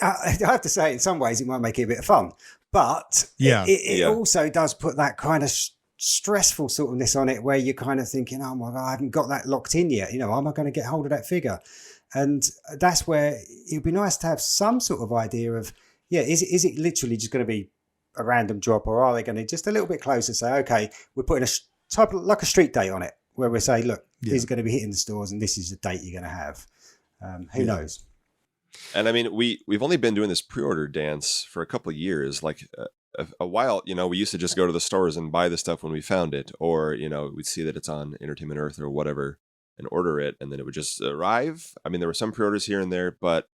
I have to say, in some ways, it might make it a bit of fun. But it also does put that kind of stressful sortness on it where you're kind of thinking, oh my God, I haven't got that locked in yet. Am I going to get hold of that figure? And that's where it'd be nice to have some sort of idea of, is it literally just going to be a random drop, or are they going to just a little bit closer say, okay, we're putting type of like a street date on it, where we say, look, these are going to be hitting the stores, and this is the date you're going to have. Who knows? And I mean, we've only been doing this pre-order dance for a couple of years. Like a while, we used to just go to the stores and buy the stuff when we found it, or we'd see that it's on Entertainment Earth or whatever and order it, and then it would just arrive. I mean, there were some pre-orders here and there, but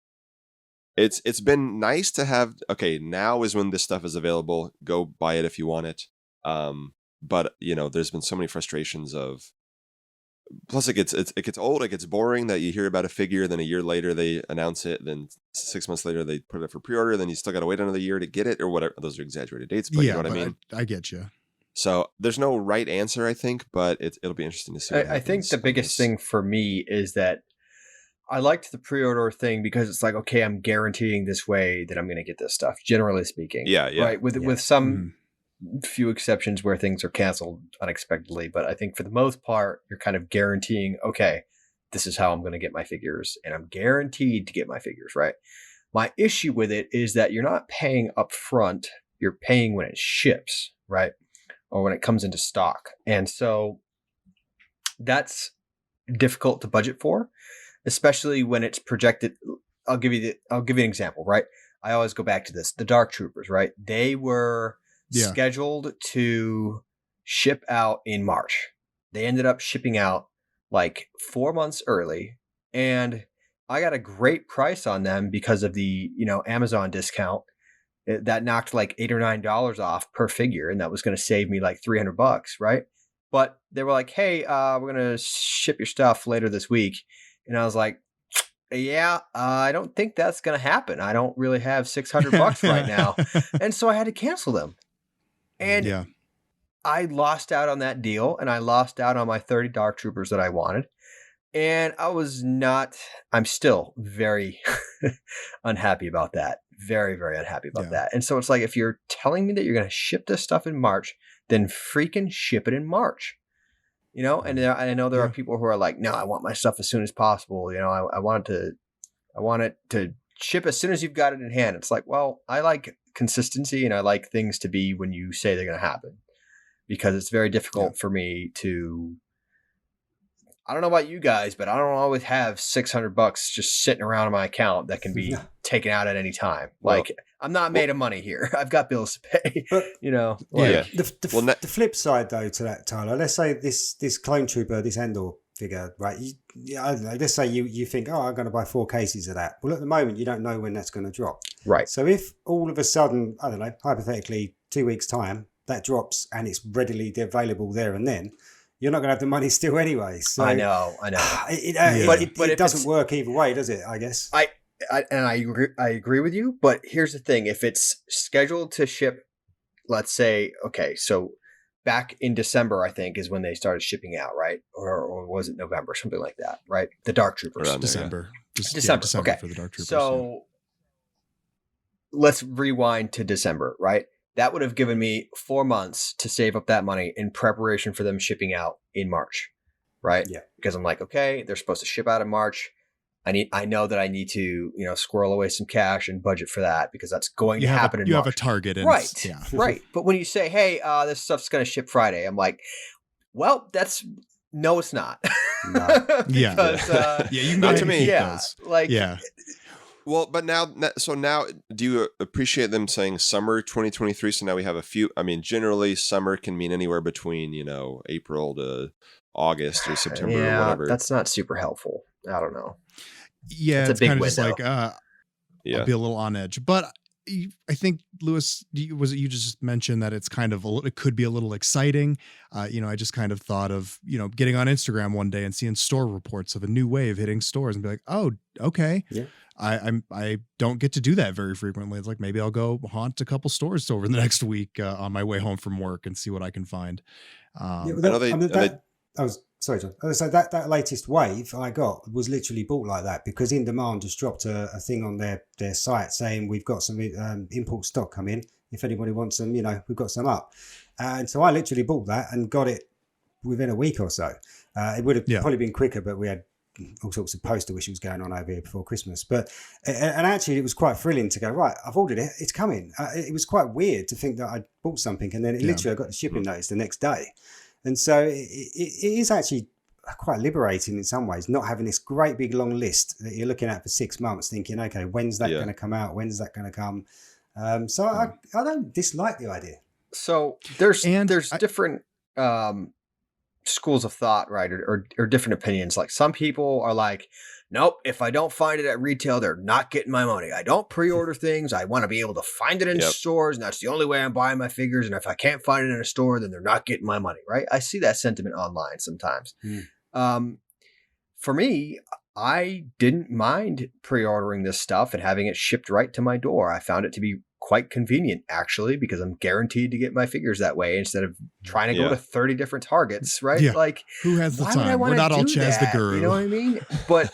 it's been nice to have. Okay, now is when this stuff is available. Go buy it if you want it. But there's been so many frustrations of. Plus, it gets old. It gets boring that you hear about a figure, then a year later they announce it, then 6 months later they put it up for pre-order, then you still got to wait another year to get it or whatever. Those are exaggerated dates, but you know what I mean. I get you. So there's no right answer, I think, but it'll be interesting to see. I think the biggest thing for me is that I liked the pre-order thing because it's like, okay, I'm guaranteeing this way that I'm going to get this stuff. Generally speaking, yeah. Right, with some. Few exceptions where things are canceled unexpectedly, but I think for the most part, you're kind of guaranteeing, okay, this is how I'm going to get my figures, and I'm guaranteed to get my figures, right? My issue with it is that you're not paying up front, you're paying when it ships, right? Or when it comes into stock. And so that's difficult to budget for, especially when it's projected. I'll give you an example, right? I always go back to this. The Dark Troopers, right? They were scheduled to ship out in March. They ended up shipping out like 4 months early, and I got a great price on them because of the Amazon discount that knocked like $8 or $9 off per figure, and that was going to save me like $300, right? But they were like, "Hey, we're going to ship your stuff later this week," and I was like, "Yeah, I don't think that's going to happen. I don't really have $600 right now," and so I had to cancel them. And I lost out on that deal, and I lost out on my 30 Dark Troopers that I wanted. And I'm still very unhappy about that. Very, very unhappy about that. And so it's like, if you're telling me that you're going to ship this stuff in March, then freaking ship it in March. And I know there are people who are like, no, I want my stuff as soon as possible. I want it to ship as soon as you've got it in hand. It's like, well, I like consistency, and I like things to be when you say they're going to happen, because it's very difficult for me to. I don't know about you guys, but I don't always have $600 just sitting around in my account that can be taken out at any time. Like, I'm not made of money here. I've got bills to pay. But the flip side though to that, Tyler. Let's say this clone trooper, this Endor figure, right? I don't know, let's say you think, I'm going to buy 4 cases of that. Well, at the moment, you don't know when that's going to drop. Right. So if all of a sudden, I don't know, hypothetically, 2 weeks' time, that drops and it's readily available there and then, you're not going to have the money still anyway. So I know. It doesn't work either way, does it? I guess. I agree with you. But here's the thing: if it's scheduled to ship, let's say, okay, so back in December, I think, is when they started shipping out, right? Or was it November, something like that, right? The Dark Troopers. December. December. Okay. For the Dark Troopers. So let's rewind to December, right? That would have given me 4 months to save up that money in preparation for them shipping out in March, right? Yeah. Because I'm like, okay, they're supposed to ship out in March. I know that I need to, squirrel away some cash and budget for that, because that's going to happen in March. You have a target. Right. Yeah. Right. But when you say, hey, this stuff's going to ship Friday, I'm like, well, no, it's not. No. Because, you can go to me. Well, but now, do you appreciate them saying summer 2023? So now we have a few. I mean, generally, summer can mean anywhere between, April to August or September or whatever. That's not super helpful. I don't know. Yeah, it's kind of just like, I'll be a little on edge. But I think, Lewis, you just mentioned that it's kind of it could be a little exciting. I just kind of thought of, getting on Instagram one day and seeing store reports of a new wave hitting stores and be like, oh, okay. Yeah. I don't get to do that very frequently. It's like, maybe I'll go haunt a couple stores over the next week on my way home from work and see what I can find. Sorry, John. So that latest wave I got was literally bought like that, because In Demand just dropped a thing on their site saying we've got some import stock coming. If anybody wants them, we've got some up. And so I literally bought that and got it within a week or so. It would have probably been quicker, but we had all sorts of poster issues going on over here before Christmas. But and actually it was quite thrilling to go, right, I've ordered it, it's coming. It was quite weird to think that I'd bought something and then literally I got the shipping notice the next day. And so it is actually quite liberating in some ways, not having this great big long list that you're looking at for 6 months thinking, okay, when's that going to come out? When's that going to come? So I don't dislike the idea. So there's different schools of thought, right? Or different opinions. Like some people are like, nope, if I don't find it at retail, they're not getting my money. I don't pre-order things. I want to be able to find it in stores, and that's the only way I'm buying my figures. And if I can't find it in a store, then they're not getting my money, right? I see that sentiment online sometimes. For me, I didn't mind pre-ordering this stuff and having it shipped right to my door. I found it to be quite convenient, actually, because I'm guaranteed to get my figures that way instead of trying to go to 30 different Targets, right? Yeah. Like, who has the time? We're not all Chaz the Guru. You know what I mean? But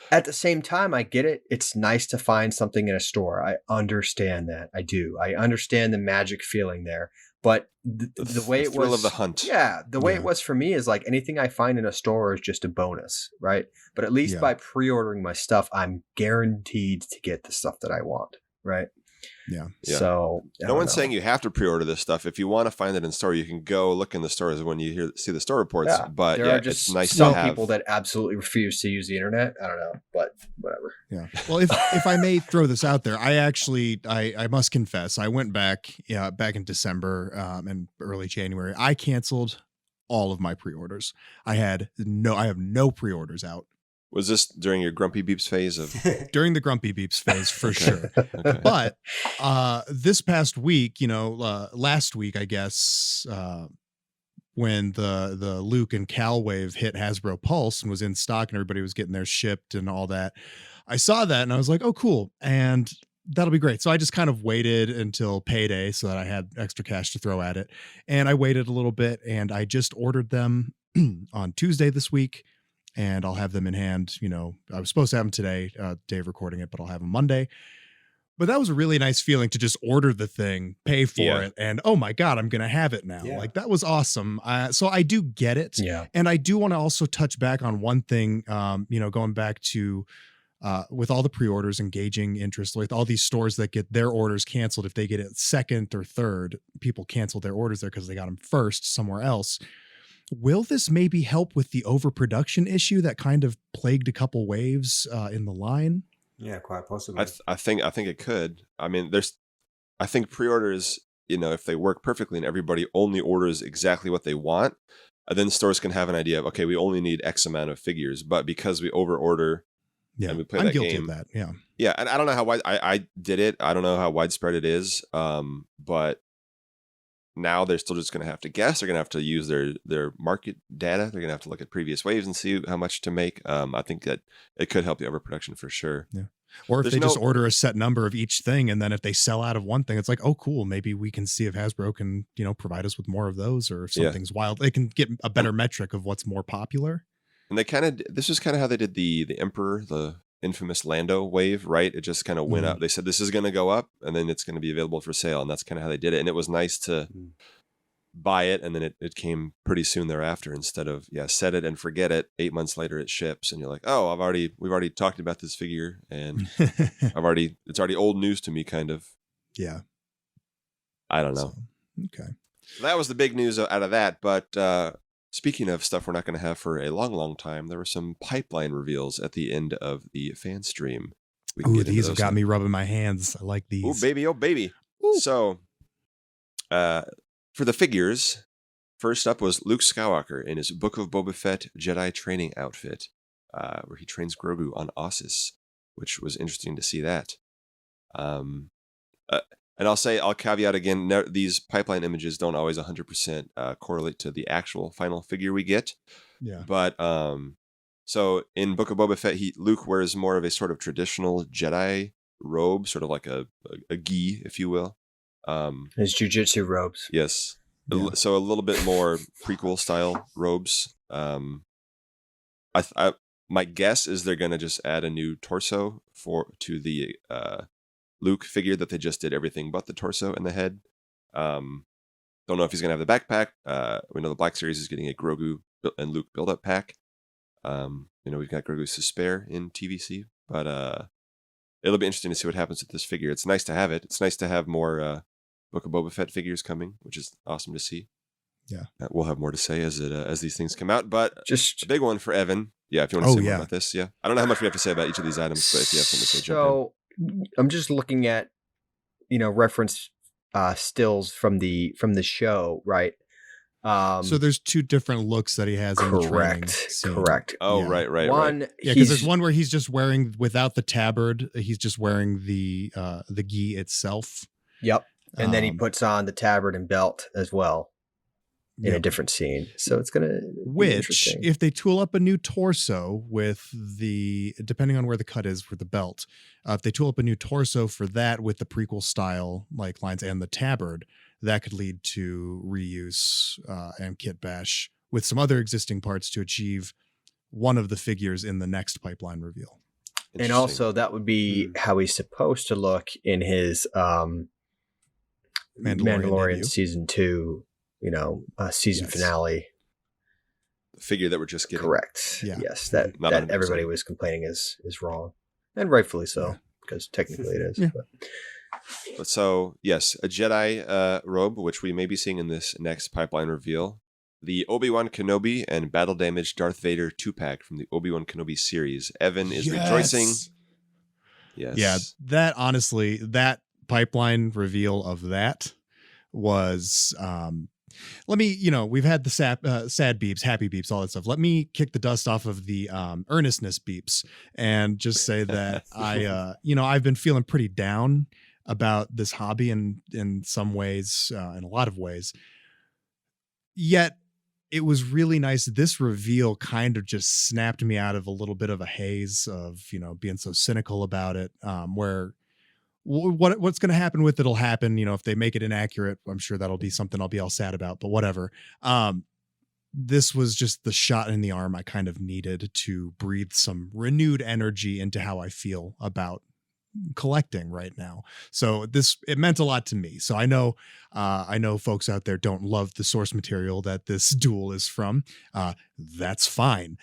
at the same time, I get it. It's nice to find something in a store. I understand that. I do. I understand the magic feeling there. But the way it was of the hunt. Yeah, the way it was for me is like anything I find in a store is just a bonus, right? But at least by pre-ordering my stuff, I'm guaranteed to get the stuff that I want, right? Yeah. So no one's saying you have to pre-order this stuff. If you want to find it in store, you can go look in the stores when you see the store reports. Yeah. But there are just it's nice some to have people that absolutely refuse to use the internet. I don't know, but whatever. Yeah. Well, if I may throw this out there, I must confess, I went back in December and early January. I canceled all of my pre-orders. I have no pre-orders out. Was this during your Grumpy Beeps phase of during the Grumpy Beeps phase for sure? Okay. But this past week, last week, I guess, when the Luke and Cal wave hit Hasbro Pulse and was in stock and everybody was getting theirs shipped and all that, I saw that and I was like, oh, cool. And that'll be great. So I just kind of waited until payday so that I had extra cash to throw at it. And I waited a little bit and I just ordered them on Tuesday this week. And I'll have them in hand. I was supposed to have them today, day of recording it, but I'll have them Monday. But that was a really nice feeling to just order the thing, pay for it, and oh my God, I'm going to have it now. Yeah. Like that was awesome. So I do get it. Yeah. And I do want to also touch back on one thing, going back to with all the pre-orders, engaging interest with all these stores that get their orders canceled. If they get it second or third, people cancel their orders there because they got them first somewhere else. Will this maybe help with the overproduction issue that kind of plagued a couple waves in the line? Yeah, quite possibly. I think it could. I mean, I think pre-orders, if they work perfectly and everybody only orders exactly what they want, then stores can have an idea of, okay, we only need X amount of figures. But because we over-order and we play I'm that guilty game, of that. Yeah. Yeah, and I don't know how wide I did it. I don't know how widespread it is. But now they're still just going to have to guess. They're going to have to use their market data. They're going to have to look at previous waves and see how much to make. I think that it could help the overproduction for sure. Yeah. Or if they just order a set number of each thing, and then if they sell out of one thing, it's like, oh, cool. Maybe we can see if Hasbro can, provide us with more of those, or if something's wild. They can get a better metric of what's more popular. And this is kind of how they did the Emperor, the infamous Lando wave, right? It just kind of went up. They said this is going to go up and then it's going to be available for sale. And that's kind of how they did it. And it was nice to buy it. And then it came pretty soon thereafter instead of, set it and forget it. 8 months later, it ships. And you're like, oh, we've already talked about this figure and it's already old news to me kind of. Yeah. I don't know. So, okay. So that was the big news out of that. But, speaking of stuff we're not going to have for a long, long time, there were some pipeline reveals at the end of the fan stream. Ooh, these have got me rubbing my hands. I like these. Oh, baby. Oh, baby. Ooh. So, for the figures, first up was Luke Skywalker in his Book of Boba Fett Jedi training outfit, where he trains Grogu on Ossus, which was interesting to see that. And I'll caveat again, these pipeline images don't always 100% correlate to the actual final figure we get. Yeah. But so in Book of Boba Fett, Luke wears more of a sort of traditional Jedi robe, sort of like a gi, if you will. His jujitsu robes. Yes. Yeah. So a little bit more prequel style robes. My guess is they're going to just add a new torso to the Luke figure that they just did everything but the torso and the head. Don't know if he's going to have the backpack. We know the Black Series is getting a Grogu and Luke build-up pack. We've got Grogu's to spare in TVC, but it'll be interesting to see what happens with this figure. It's nice to have it. It's nice to have more Book of Boba Fett figures coming, which is awesome to see. We'll have more to say as these things come out. But Just a big one for Evan. Yeah, if you want to say more yeah. about this. Yeah. I don't know how much we have to say about each of these items, but if you have something to say, jump so I'm just looking at, reference stills from the show, right? So there's two different looks that he has in the training Correct. scene. Correct. in. Oh, Yeah. right. One, Yeah, because there's one where he's just wearing, without the tabard, he's just wearing the gi itself. Yep. And then he Um, puts on the tabard and belt as well in a yep. different scene. So it's going to be Which, interesting. if they tool up a new torso with depending on where the cut is for the belt, if they tool up a new torso for that with the prequel style like lines and the tabard, that could lead to reuse and kit bash with some other existing parts to achieve one of the figures in the next pipeline reveal. And Interesting. also that would be how he's supposed to look in his Mandalorian debut. season 2, season Yes. finale. The figure that we're just getting. Correct. Yeah. Yes, that Not that 100%. everybody was complaining is wrong, and rightfully so, Yeah. because technically it is. Yeah. But But so, yes, a Jedi robe, which we may be seeing in this next pipeline reveal. The Obi-Wan Kenobi and Battle Damaged Darth Vader 2-pack from the Obi-Wan Kenobi series. Evan is rejoicing. Yes. Yeah, that honestly, that pipeline reveal of that was let me, we've had the sad beeps, happy beeps, all that stuff. Let me kick the dust off of the earnestness beeps and just say that I've been feeling pretty down about this hobby in some ways, in a lot of ways. Yet it was really nice. This reveal kind of just snapped me out of a little bit of a haze of, being so cynical about it, where what's going to happen with it'll happen. If they make it inaccurate, I'm sure that'll be something I'll be all sad about, but whatever. This was just the shot in the arm I kind of needed to breathe some renewed energy into how I feel about collecting right now. So it meant a lot to me. So I know folks out there don't love the source material that this duel is from. That's fine.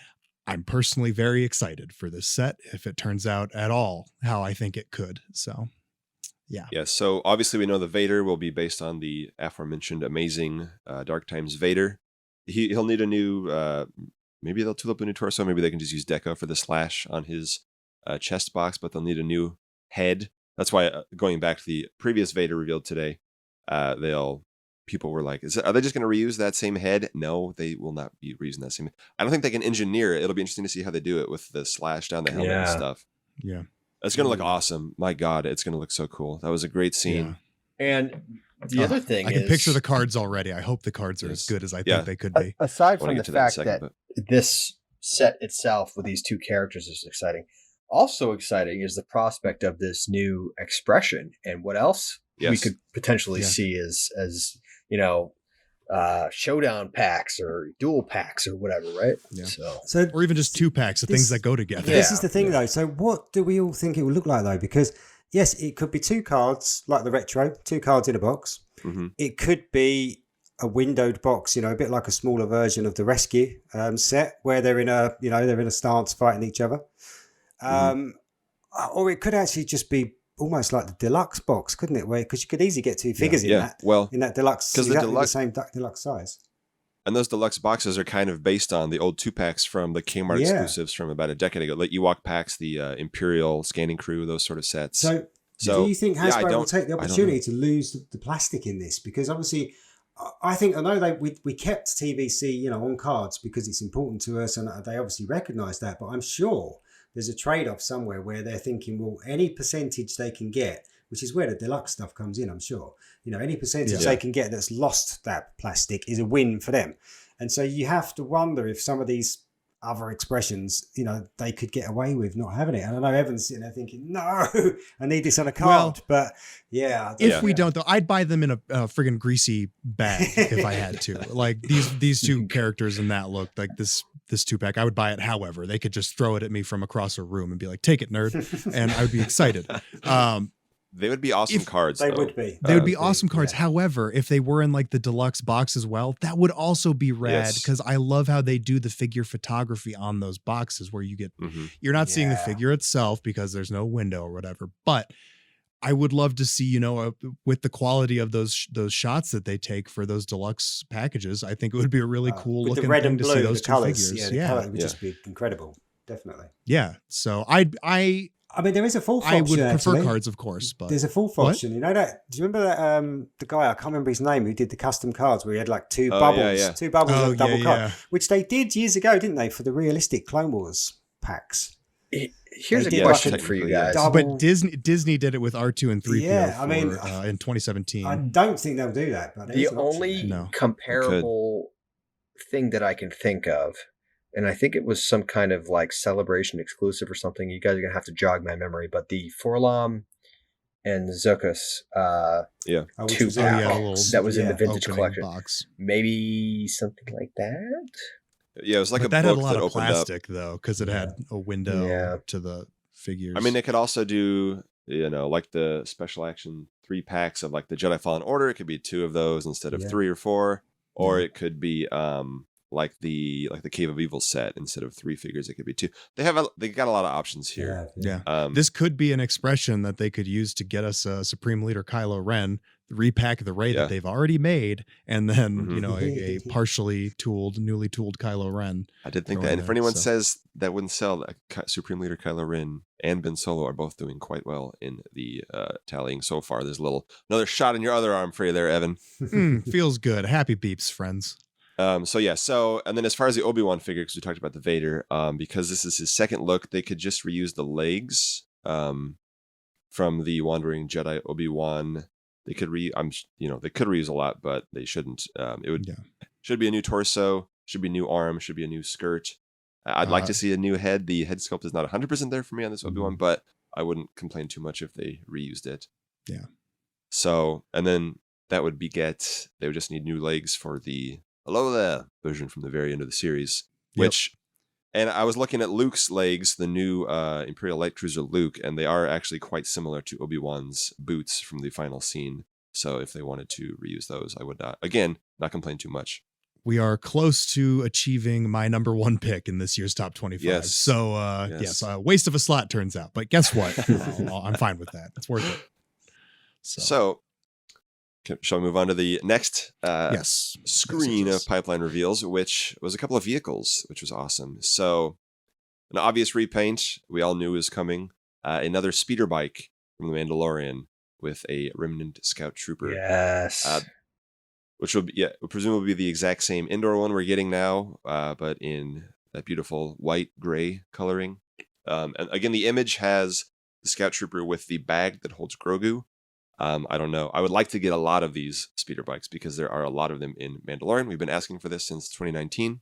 I'm personally very excited for this set if it turns out at all how I think it could. So yeah. Yes. So obviously we know the Vader will be based on the aforementioned amazing Dark Times Vader. He'll need a new, maybe they'll tool up a new torso. Maybe they can just use deco for the slash on his chest box, but they'll need a new head. That's why going back to the previous Vader revealed today, people were like, are they just going to reuse that same head? No, they will not be reusing that same. I don't think they can engineer it. It'll be interesting to see how they do it with the slash down the helmet and stuff. Yeah. It's going to look awesome. My God, it's going to look so cool. That was a great scene. and the other thing I is, can picture the cards already. I hope the cards are as good as I think they could be. aside I want from to the get to that in a fact second, that but this set itself with these two characters is exciting. Also exciting is the prospect of this new expression and what else we yes. could potentially see as showdown packs or dual packs or whatever, right? Yeah. So Or even just 2-packs of things that go together. This is the thing, though. So what do we all think it will look like, though? Because, yes, it could be 2 cards, like the retro, 2 cards in a box. Mm-hmm. It could be a windowed box, a bit like a smaller version of the Rescue set, where they're in a stance fighting each other. Or it could actually just be almost like the deluxe box, couldn't it? Because you could easily get 2 figures in that. Well, in that deluxe, because exactly the the same deluxe size. And those deluxe boxes are kind of based on the old 2-packs from the Kmart exclusives from about a decade ago, like Ewok packs, the Imperial scanning crew, those sort of sets. So do you think Hasbro will take the I don't opportunity to lose the plastic in this? Because obviously, I know we kept TVC, on cards because it's important to us, and they obviously recognise that. But I'm sure there's a trade-off somewhere where they're thinking, well, any percentage they can get, which is where the deluxe stuff comes in, I'm sure. Any percentage they can get that's lost that plastic is a win for them. And so you have to wonder if some of these other expressions, they could get away with not having it. And I know Evan's sitting there thinking, no, I need this on a card. But yeah. If we don't, though, I'd buy them in a friggin' greasy bag if I had to. Like these 2 characters in that look, like this 2-pack, I would buy it. However, they could just throw it at me from across a room and be like, take it, nerd. And I would be excited. They would be awesome cards. They though. would be. They would be awesome cards. Yeah. However, if they were in like the deluxe box as well, that would also be rad because I love how they do the figure photography on those boxes where you get, you're not seeing the figure itself because there's no window or whatever, but I would love to see, with the quality of those shots that they take for those deluxe packages, I think it would be a really cool with looking the red thing and to blue, see those the two colors. figures. Yeah, the color would just be incredible. Definitely. Yeah. So I mean, there is a fourth option. I would prefer actually. cards, of course, but There's a fourth option. You know that? Do you remember that the guy? I can't remember his name. Who did the custom cards where he had like two bubbles on double card, which they did years ago, didn't they? For the realistic Clone Wars packs. Here's a question for you guys. But Disney did it with R2 and 3PO in 2017. I don't think they'll do that. But the only comparable thing that I can think of, and I think it was some kind of like celebration exclusive or something. You guys are going to have to jog my memory, but the Forlom and Zuckuss two packs that was in the vintage collection. Box. Maybe something like that? Yeah, it was like that book had a lot that of opened plastic, up. though, because it had a window to the figures. I mean, they could also do, like the special action 3 packs of like the Jedi Fallen Order. It could be 2 of those instead of 3 or 4. Or it could be like the Cave of Evil set. Instead of 3 figures, it could be 2. They got a lot of options here. Yeah. This could be an expression that they could use to get us a Supreme Leader Kylo Ren, repack the Rey that they've already made, and then a partially tooled, newly tooled Kylo Ren. I did think that. And if anyone says that wouldn't sell, Supreme Leader Kylo Ren and Ben Solo are both doing quite well in the tallying so far. There's another shot in your other arm for you there, Evan. Feels good. Happy beeps, friends. And then as far as the Obi-Wan figure, because we talked about the Vader, because this is his second look, they could just reuse the legs from the Wandering Jedi Obi-Wan. They could they could reuse a lot, but they shouldn't. Should be a new torso, should be a new arm, should be a new skirt. I'd like to see a new head. The head sculpt is not 100% there for me on this Obi-Wan, but I wouldn't complain too much if they reused it. Yeah. So, and then that would they would just need new legs for the Hello There version from the very end of the series, and I was looking at Luke's legs, the new Imperial Light Cruiser Luke, and they are actually quite similar to Obi-Wan's boots from the final scene. So if they wanted to reuse those, I would not complain too much. We are close to achieving my number 1 pick in this year's top 25. Yes. So, waste of a slot turns out. But guess what? I'm fine with that. It's worth it. So shall we move on to the next screen of pipeline reveals, which was a couple of vehicles, which was awesome. So an obvious repaint we all knew was coming. Another speeder bike from The Mandalorian with a Remnant Scout Trooper. Yes. Which will presumably be the exact same indoor one we're getting now, but in that beautiful white-gray coloring. And again, the image has the Scout Trooper with the bag that holds Grogu. I don't know. I would like to get a lot of these speeder bikes because there are a lot of them in Mandalorian. We've been asking for this since 2019.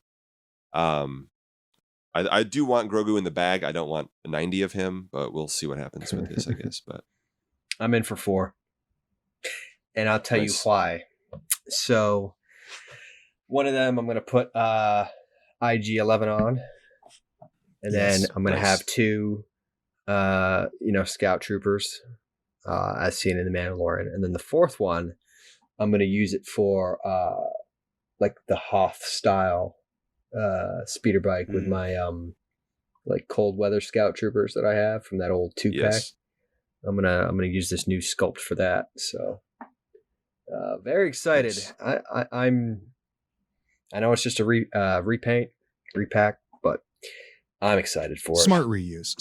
I do want Grogu in the bag. I don't want 90 of him, but we'll see what happens with this, I guess. But I'm in for 4. And I'll tell you why. So one of them I'm going to put IG-11 on. And then I'm going to have 2 Scout Troopers. As seen in The Mandalorian. And then the 4th one, I'm going to use it for like the Hoth style speeder bike with my like cold weather Scout Troopers that I have from that old 2-pack. I'm gonna use this new sculpt for that. So very excited. Yes. I know it's just a repaint, repack, but I'm excited for Smart reuse.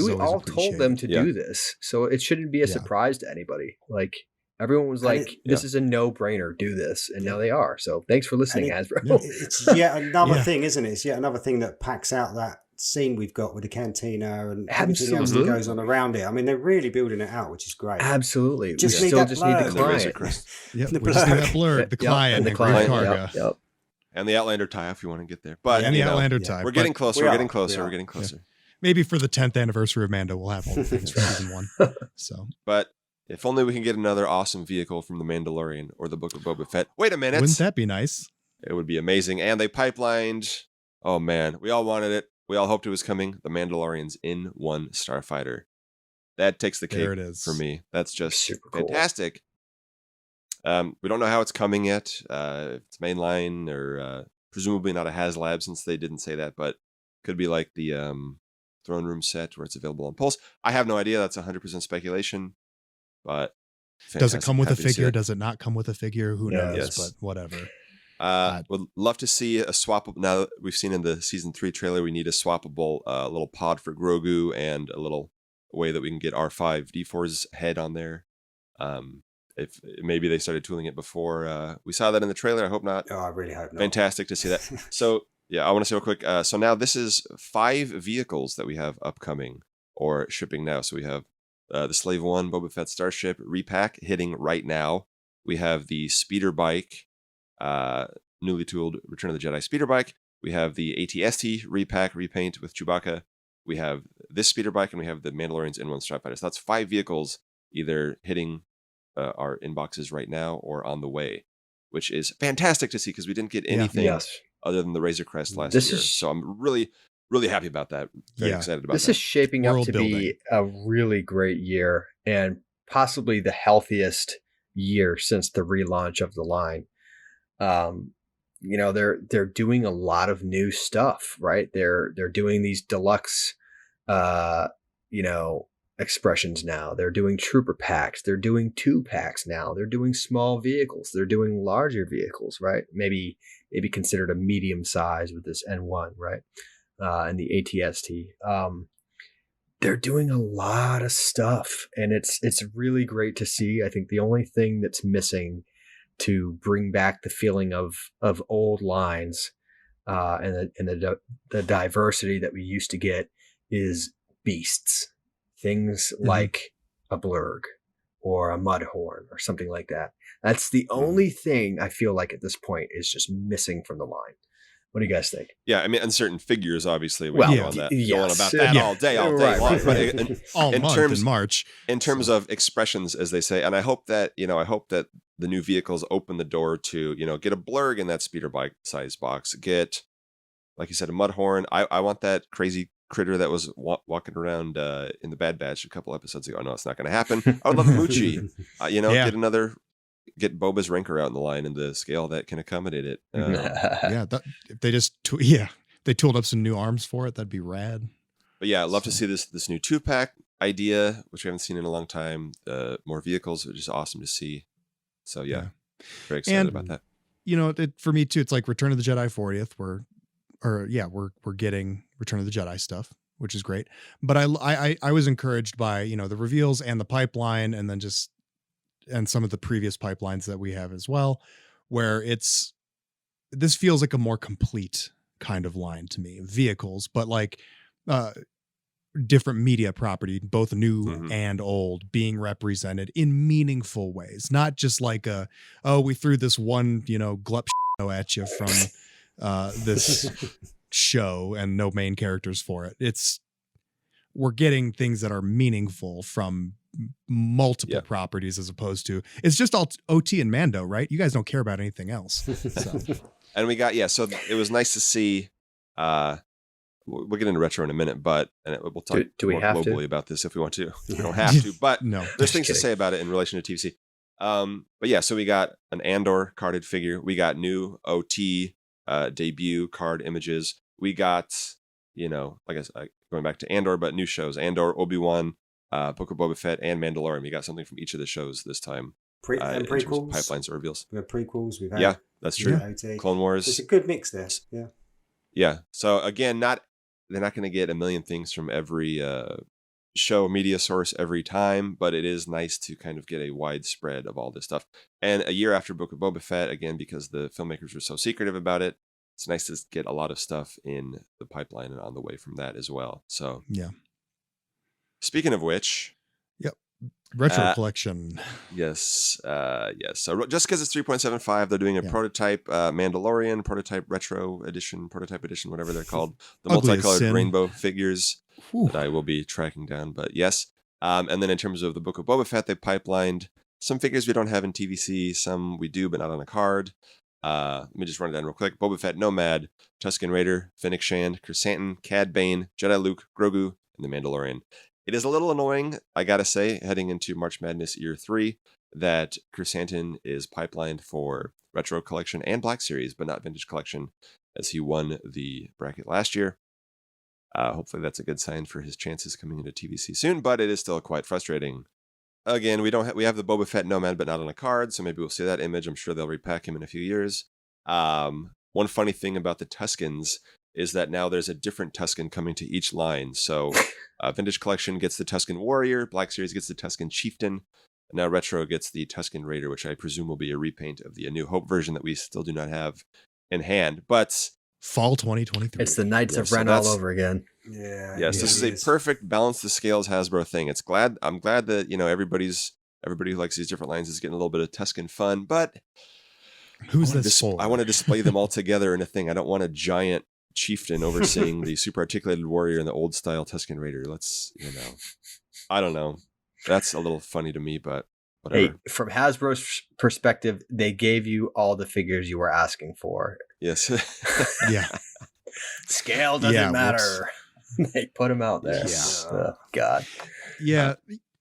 We all told them to do this, so it shouldn't be a surprise to anybody. Like everyone was like, "This is a no-brainer. Do this," and now they are. So thanks for listening, Hasbro. It's yet another thing, isn't it? It's yet another thing that packs out that scene we've got with the cantina and everything else that goes on around it. I mean, they're really building it out, which is great. Absolutely. Just we need still that just blurb. need the client. We just need that blurb, the client, and the client. Yep. And the Outlander tie if you want to get there. But and the Outlander tie. We're getting closer. We're getting closer. Maybe for the 10th anniversary of Mando, we'll have all the things from season 1. So, but if only we can get another awesome vehicle from The Mandalorian or the Book of Boba Fett. Wait a minute. Wouldn't that be nice? It would be amazing. And they pipelined. Oh man, we all wanted it. We all hoped it was coming. The Mandalorian's in one starfighter. That takes the cake there it is. For me. That's just super fantastic. Cool. We don't know how it's coming yet. If it's mainline or presumably not a HasLab since they didn't say that, but could be like the Throne Room set where it's available on Pulse. I have no idea. That's 100% speculation. But Does it come with a Happy to see figure? that. Does it not come with a figure? Who Yeah. knows? Yes. But whatever. Would love to see a swappable. Now that we've seen in the season 3 trailer, we need a swappable little pod for Grogu and a little way that we can get R5D4's head on there. If maybe they started tooling it before we saw that in the trailer. I hope not. Oh, I really hope not. Fantastic to see that. So yeah, I want to say real quick. So now this is 5 vehicles that we have upcoming or shipping now. So we have the Slave One Boba Fett Starship repack hitting right now. We have the speeder bike, newly tooled Return of the Jedi speeder bike. We have the ATST repack repaint with Chewbacca. We have this speeder bike, and we have the Mandalorian's N1 Strike Fighter. So that's 5 vehicles either hitting our inboxes right now or on the way, which is fantastic to see because we didn't get anything other than the Razor Crest last year. So I'm really, really happy about that. Very excited about this that. is shaping up to be a really great year and possibly the healthiest year since the relaunch of the line. You know, they're doing a lot of new stuff, right? They're doing these deluxe, you know, expressions now. They're doing trooper packs. They're doing 2-packs now. They're doing small vehicles. They're doing larger vehicles, right? Maybe considered a medium size with this N1, right? And the ATST. They're doing a lot of stuff, and it's really great to see. I think the only thing that's missing to bring back the feeling of old lines and the diversity that we used to get is beasts. Things like a blurg or a mudhorn or something like that. That's the only thing I feel like at this point is just missing from the line. What do you guys think? Yeah, I mean, uncertain figures, obviously. We go on that. Go on about that all day long. Right. But All month in March. In terms of expressions, as they say, and I hope that the new vehicles open the door to, get a blurg in that speeder bike size box. Get, like you said, a mudhorn. I want that crazy critter that was walking around in the Bad Batch a couple episodes ago. I know it's not going to happen. I would love a Moochie. Get Boba's Rancor out in the line and the scale that can accommodate it. If they just they tooled up some new arms for it, that'd be rad. But yeah, I'd love to see this new 2-pack idea, which we haven't seen in a long time. More vehicles, which is awesome to see. So yeah. Very excited about that. For me too, it's like Return of the Jedi 40th. We're getting Return of the Jedi stuff, which is great. But I was encouraged by the reveals and the pipeline, and then and some of the previous pipelines that we have as well, where this feels like a more complete kind of line to me. Vehicles, but like different media property, both new and old, being represented in meaningful ways, not just like we threw this one glup at you from this show and no main characters for it. We're getting things that are meaningful from multiple properties, as opposed to it's just all OT and Mando, right? You guys don't care about anything else. So. And we got so it was nice to see. We'll get into retro in a minute, but we'll talk more globally about this if we want to. We don't have to, but no, there's things to say about it in relation to TVC. But yeah, so we got an Andor carded figure. We got new OT debut card images. We got like I said, going back to Andor, but new shows: Andor, Obi-Wan, Book of Boba Fett, and Mandalorian. We got something from each of the shows this time. And prequels, pipelines or reveals. We have prequels. We've had that's true. Clone Wars. It's a good mix there. Yeah. So again, they're not going to get a million things from every show media source every time, but it is nice to kind of get a wide spread of all this stuff. And a year after Book of Boba Fett, again, because the filmmakers were so secretive about it, it's nice to get a lot of stuff in the pipeline and on the way from that as well. So yeah. Speaking of which, retro collection. Yes. So just because it's 3.75, they're doing a prototype Mandalorian, prototype retro edition, prototype edition, whatever they're called. The multicolored rainbow figures that I will be tracking down. But yes. And then in terms of the Book of Boba Fett, they pipelined some figures we don't have in TVC, some we do, but not on a card. Let me just run it down real quick. Boba Fett, Nomad, Tusken Raider, Fennec Shand, Chrysanthemum, Cad Bane, Jedi Luke, Grogu, and the Mandalorian. It is a little annoying, I gotta say, heading into March Madness Year 3, that Chrysanthemum is pipelined for Retro Collection and Black Series, but not Vintage Collection, as he won the bracket last year. Hopefully that's a good sign for his chances coming into TVC soon, but it is still quite frustrating again, we have the Boba Fett Nomad, but not on a card, so maybe we'll see that image. I'm sure they'll repack him in a few years. One funny thing about the Tuskens is that now there's a different Tusken coming to each line. So Vintage Collection gets the Tusken Warrior, Black Series gets the Tusken Chieftain, and now Retro gets the Tusken Raider, which I presume will be a repaint of the A New Hope version that we still do not have in hand. But fall 2023. It's the Knights of so Ren all over again. Yeah. yes, this is a perfect balance the scales Hasbro thing. I'm glad that everybody who likes these different lines is getting a little bit of Tusken fun, but Who's this for? I want to display them all together in a thing. I don't want a giant chieftain overseeing the super articulated warrior and the old style Tusken Raider. I don't know. That's a little funny to me, but whatever. Hey, from Hasbro's perspective, they gave you all the figures you were asking for. Yes. Yeah. Scale doesn't matter. They put them out there. Yeah. Oh, God. Yeah.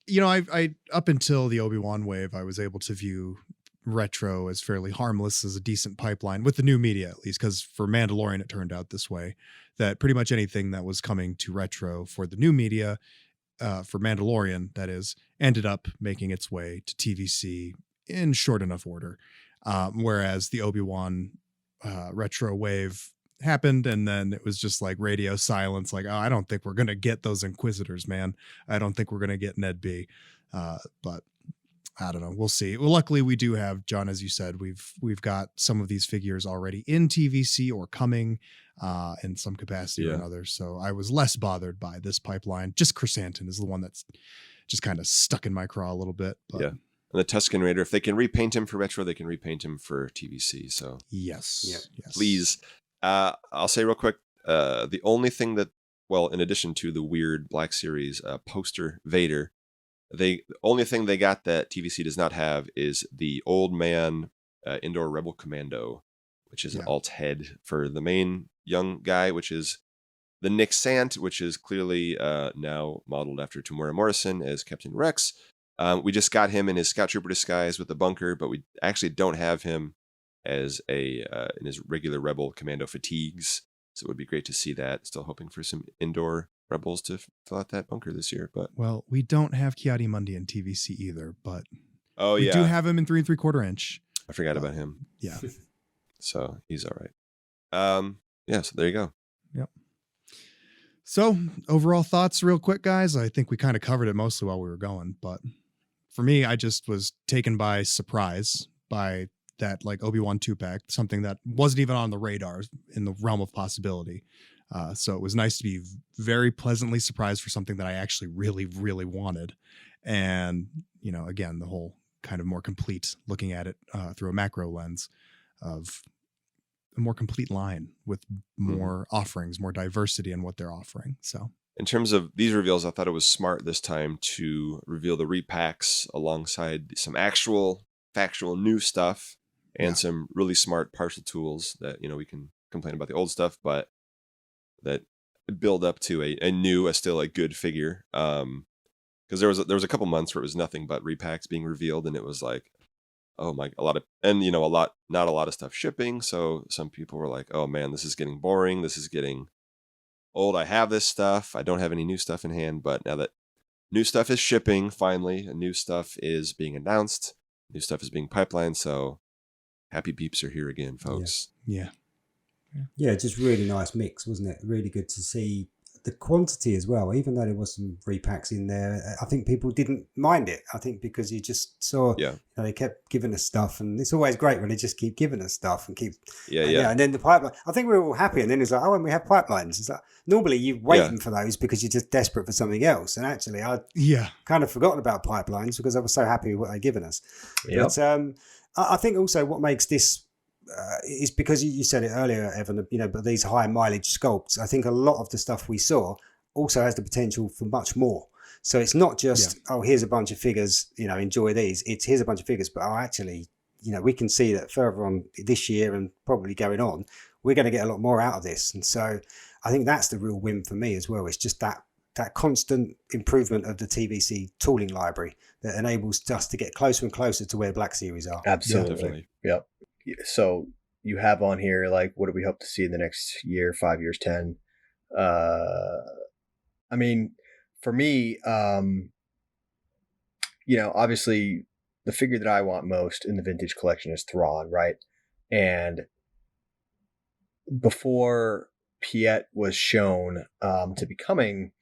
I up until the Obi-Wan wave, I was able to view Retro as fairly harmless, as a decent pipeline with the new media, at least, because for Mandalorian it turned out this way, that pretty much anything that was coming to Retro for the new media, for Mandalorian that is, ended up making its way to TVC in short enough order, whereas the Obi-Wan Retro wave happened, and then it was just like radio silence, like, oh, I don't think we're gonna get those Inquisitors, man. I don't think we're gonna get Ned B. But I don't know. We'll see. Well, luckily we do have, John, as you said, we've got some of these figures already in TVC or coming in some capacity or another. So I was less bothered by this pipeline. Just Chrysanthemum is the one that's just kind of stuck in my craw a little bit. But yeah. And the Tusken Raider, if they can repaint him for Retro, they can repaint him for TVC. So yes. Please. I'll say real quick, the only thing that, well, in addition to the weird Black Series poster Vader, the only thing they got that TVC does not have is the Old Man Indoor Rebel Commando, which is an alt head for the main young guy, which is the Nick Sant, which is clearly now modeled after Tamora Morrison as Captain Rex. We just got him in his Scout Trooper disguise with the bunker, but we actually don't have him as in his regular Rebel Commando fatigues. So it would be great to see that. Still hoping for some indoor Rebels to fill out that bunker this year. But well, we don't have Ki-Adi-Mundi in TVC either, but we do have him in 3 3/4 inch. I forgot about him. Yeah. So he's all right. So there you go. Yep. So overall thoughts real quick, guys. I think we kind of covered it mostly while we were going, but for me, I just was taken by surprise by that, like, Obi-Wan 2-pack, something that wasn't even on the radar in the realm of possibility. So it was nice to be very pleasantly surprised for something that I actually really, really wanted. And, again, the whole kind of more complete, looking at it through a macro lens of a more complete line with more offerings, more diversity in what they're offering. So in terms of these reveals, I thought it was smart this time to reveal the repacks alongside some actual factual new stuff and some really smart partial tools that, we can complain about the old stuff, but that build up to a still a good figure. Because there was a couple months where it was nothing but repacks being revealed, and it was like, oh my, not a lot of stuff shipping. So some people were like, oh man, this is getting boring. This is getting old. I have this stuff. I don't have any new stuff in hand. But now that new stuff is shipping, finally, and new stuff is being announced, new stuff is being pipelined. So happy beeps are here again, folks. Yeah, just really nice mix, wasn't it? Really good to see the quantity as well. Even though there was some repacks in there, I think people didn't mind it. I think because you just saw, they kept giving us stuff, and it's always great when they just keep giving us stuff and keep, And then the pipeline. I think we were all happy, and then it's like, oh, and we have pipelines. It's like normally you're waiting for those because you're just desperate for something else. And actually, I kind of forgotten about pipelines because I was so happy with what they'd given us. But I think also what makes this. Is because you said it earlier, Evan, but these high mileage sculpts, I think a lot of the stuff we saw also has the potential for much more. So it's not just, here's a bunch of figures, enjoy these. It's here's a bunch of figures, but actually, we can see that further on this year and probably going on, we're going to get a lot more out of this. And so I think that's the real win for me as well. It's just that constant improvement of the TVC tooling library that enables us to get closer and closer to where Black Series are. Absolutely. Yep. So you have on here, like, what do we hope to see in the next year, 5 years, 10? I mean, for me, obviously the figure that I want most in the vintage collection is Thrawn, right? And before Piet was shown to be coming,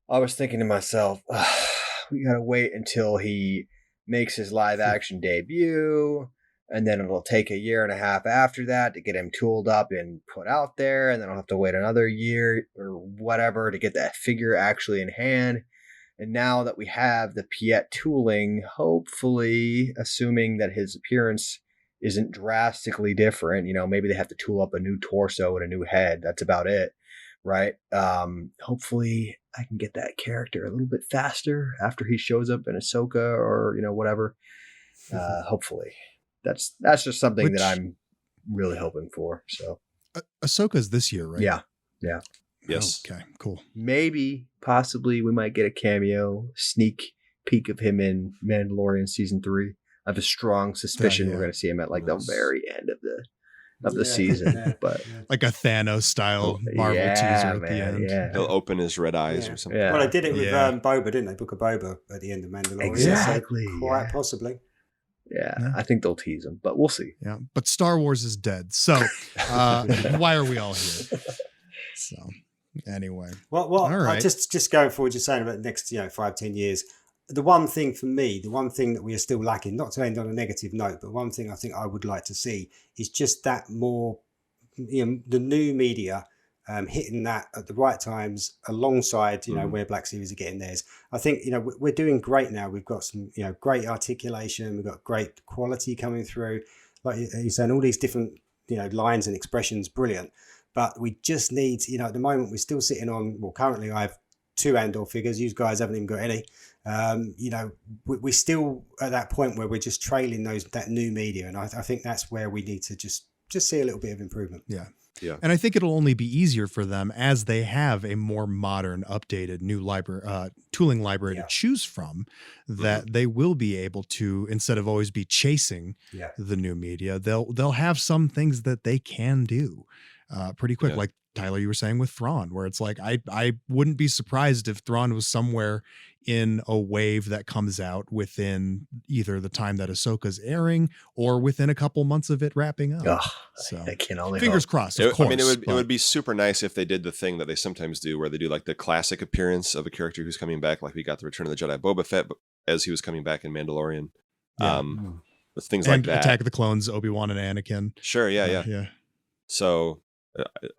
I was thinking to myself, we gotta wait until he makes his live action debut, and then it'll take a year and a half after that to get him tooled up and put out there, and then I'll have to wait another year or whatever to get that figure actually in hand. And now that we have the Piet tooling, hopefully, assuming that his appearance isn't drastically different, maybe they have to tool up a new torso and a new head. That's about it, right? Hopefully I can get that character a little bit faster after he shows up in Ahsoka or, whatever. Hopefully. That's just something that I'm really hoping for. So Ahsoka's this year, right? Yeah. Yes. Okay, cool. Maybe, possibly, we might get a cameo, sneak peek of him in Mandalorian season 3. I have a strong suspicion we're going to see him at like the very end of the season, but like a Thanos style Marvel teaser at the end. Yeah. He'll open his red eyes or something. Yeah. Well, they did it with Boba, didn't they? Book of Boba at the end of Mandalorian. Exactly. So quite possibly. Yeah, I think they'll tease him, but we'll see. Yeah, but Star Wars is dead, so why are we all here? So anyway, well, all right. Just going forward, just saying about the next 5-10 years. The one thing for me, the one thing that we are still lacking, not to end on a negative note, but one thing I think I would like to see is just that more, the new media hitting that at the right times alongside, where Black Series are getting theirs. I think, we're doing great now. We've got some, great articulation. We've got great quality coming through. Like you're saying, all these different, lines and expressions, brilliant. But we just need, at the moment, we're still sitting on, currently I have 2 Andor figures. You guys haven't even got any. We're still at that point where we're just trailing that new media. And I think that's where we need to just see a little bit of improvement. Yeah. Yeah. And I think it'll only be easier for them as they have a more modern, updated new library, tooling library to choose from, that they will be able to, instead of always be chasing the new media, they'll have some things that they can do pretty quick. Like Tyler, you were saying with Thrawn, where it's like, I wouldn't be surprised if Thrawn was somewhere in a wave that comes out within either the time that Ahsoka's airing or within a couple months of it wrapping up. So I can only fingers crossed. Of course, it would be super nice if they did the thing that they sometimes do, where they do like the classic appearance of a character who's coming back, like we got the Return of the Jedi Boba Fett as he was coming back in Mandalorian. With things like that. Attack of the Clones, Obi-Wan and Anakin. Sure, yeah. So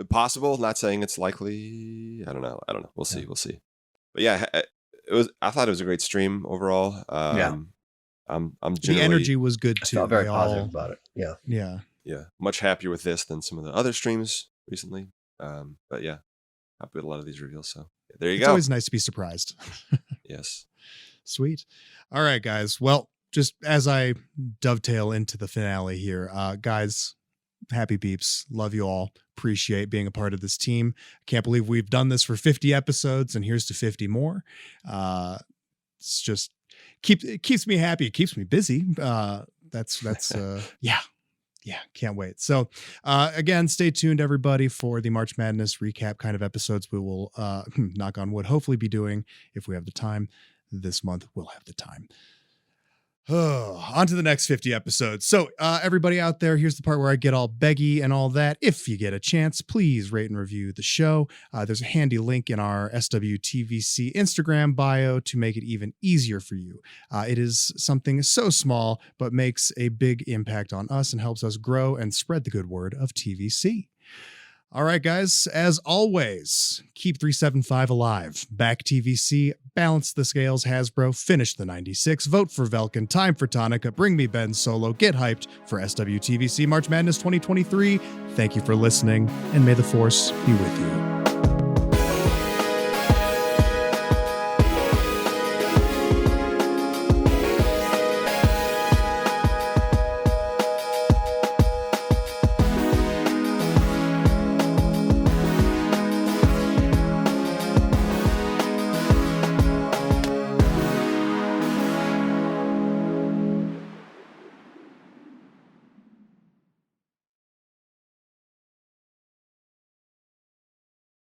possible, not saying it's likely. I don't know. We'll see. But yeah, I thought it was a great stream overall. I'm generally, the energy was good too. I felt very positive about it. Yeah. Much happier with this than some of the other streams recently. But yeah, happy with a lot of these reveals. So there you go. It's always nice to be surprised. Yes. Sweet. All right, guys. Well, just as I dovetail into the finale here, guys, happy beeps. Love you all. Appreciate being a part of this team. Can't believe we've done this for 50 episodes and here's to 50 more. It's just it keeps me happy. It keeps me busy. That's yeah, can't wait. So again, stay tuned everybody for the March Madness recap kind of episodes we will knock on wood, hopefully be doing if we have the time this month. We'll have the time. On to the next 50 episodes. So everybody out there, here's the part where I get all beggy and all that. If you get a chance, please rate and review the show. There's a handy link in our SWTVC Instagram bio to make it even easier for you. It is something so small, but makes a big impact on us and helps us grow and spread the good word of TVC. All right, guys, as always, keep 375 alive. Back TVC, balance the scales, Hasbro, finish the 96, vote for Velkin, time for Tonica, bring me Ben Solo, get hyped for SWTVC March Madness 2023. Thank you for listening, and may the Force be with you.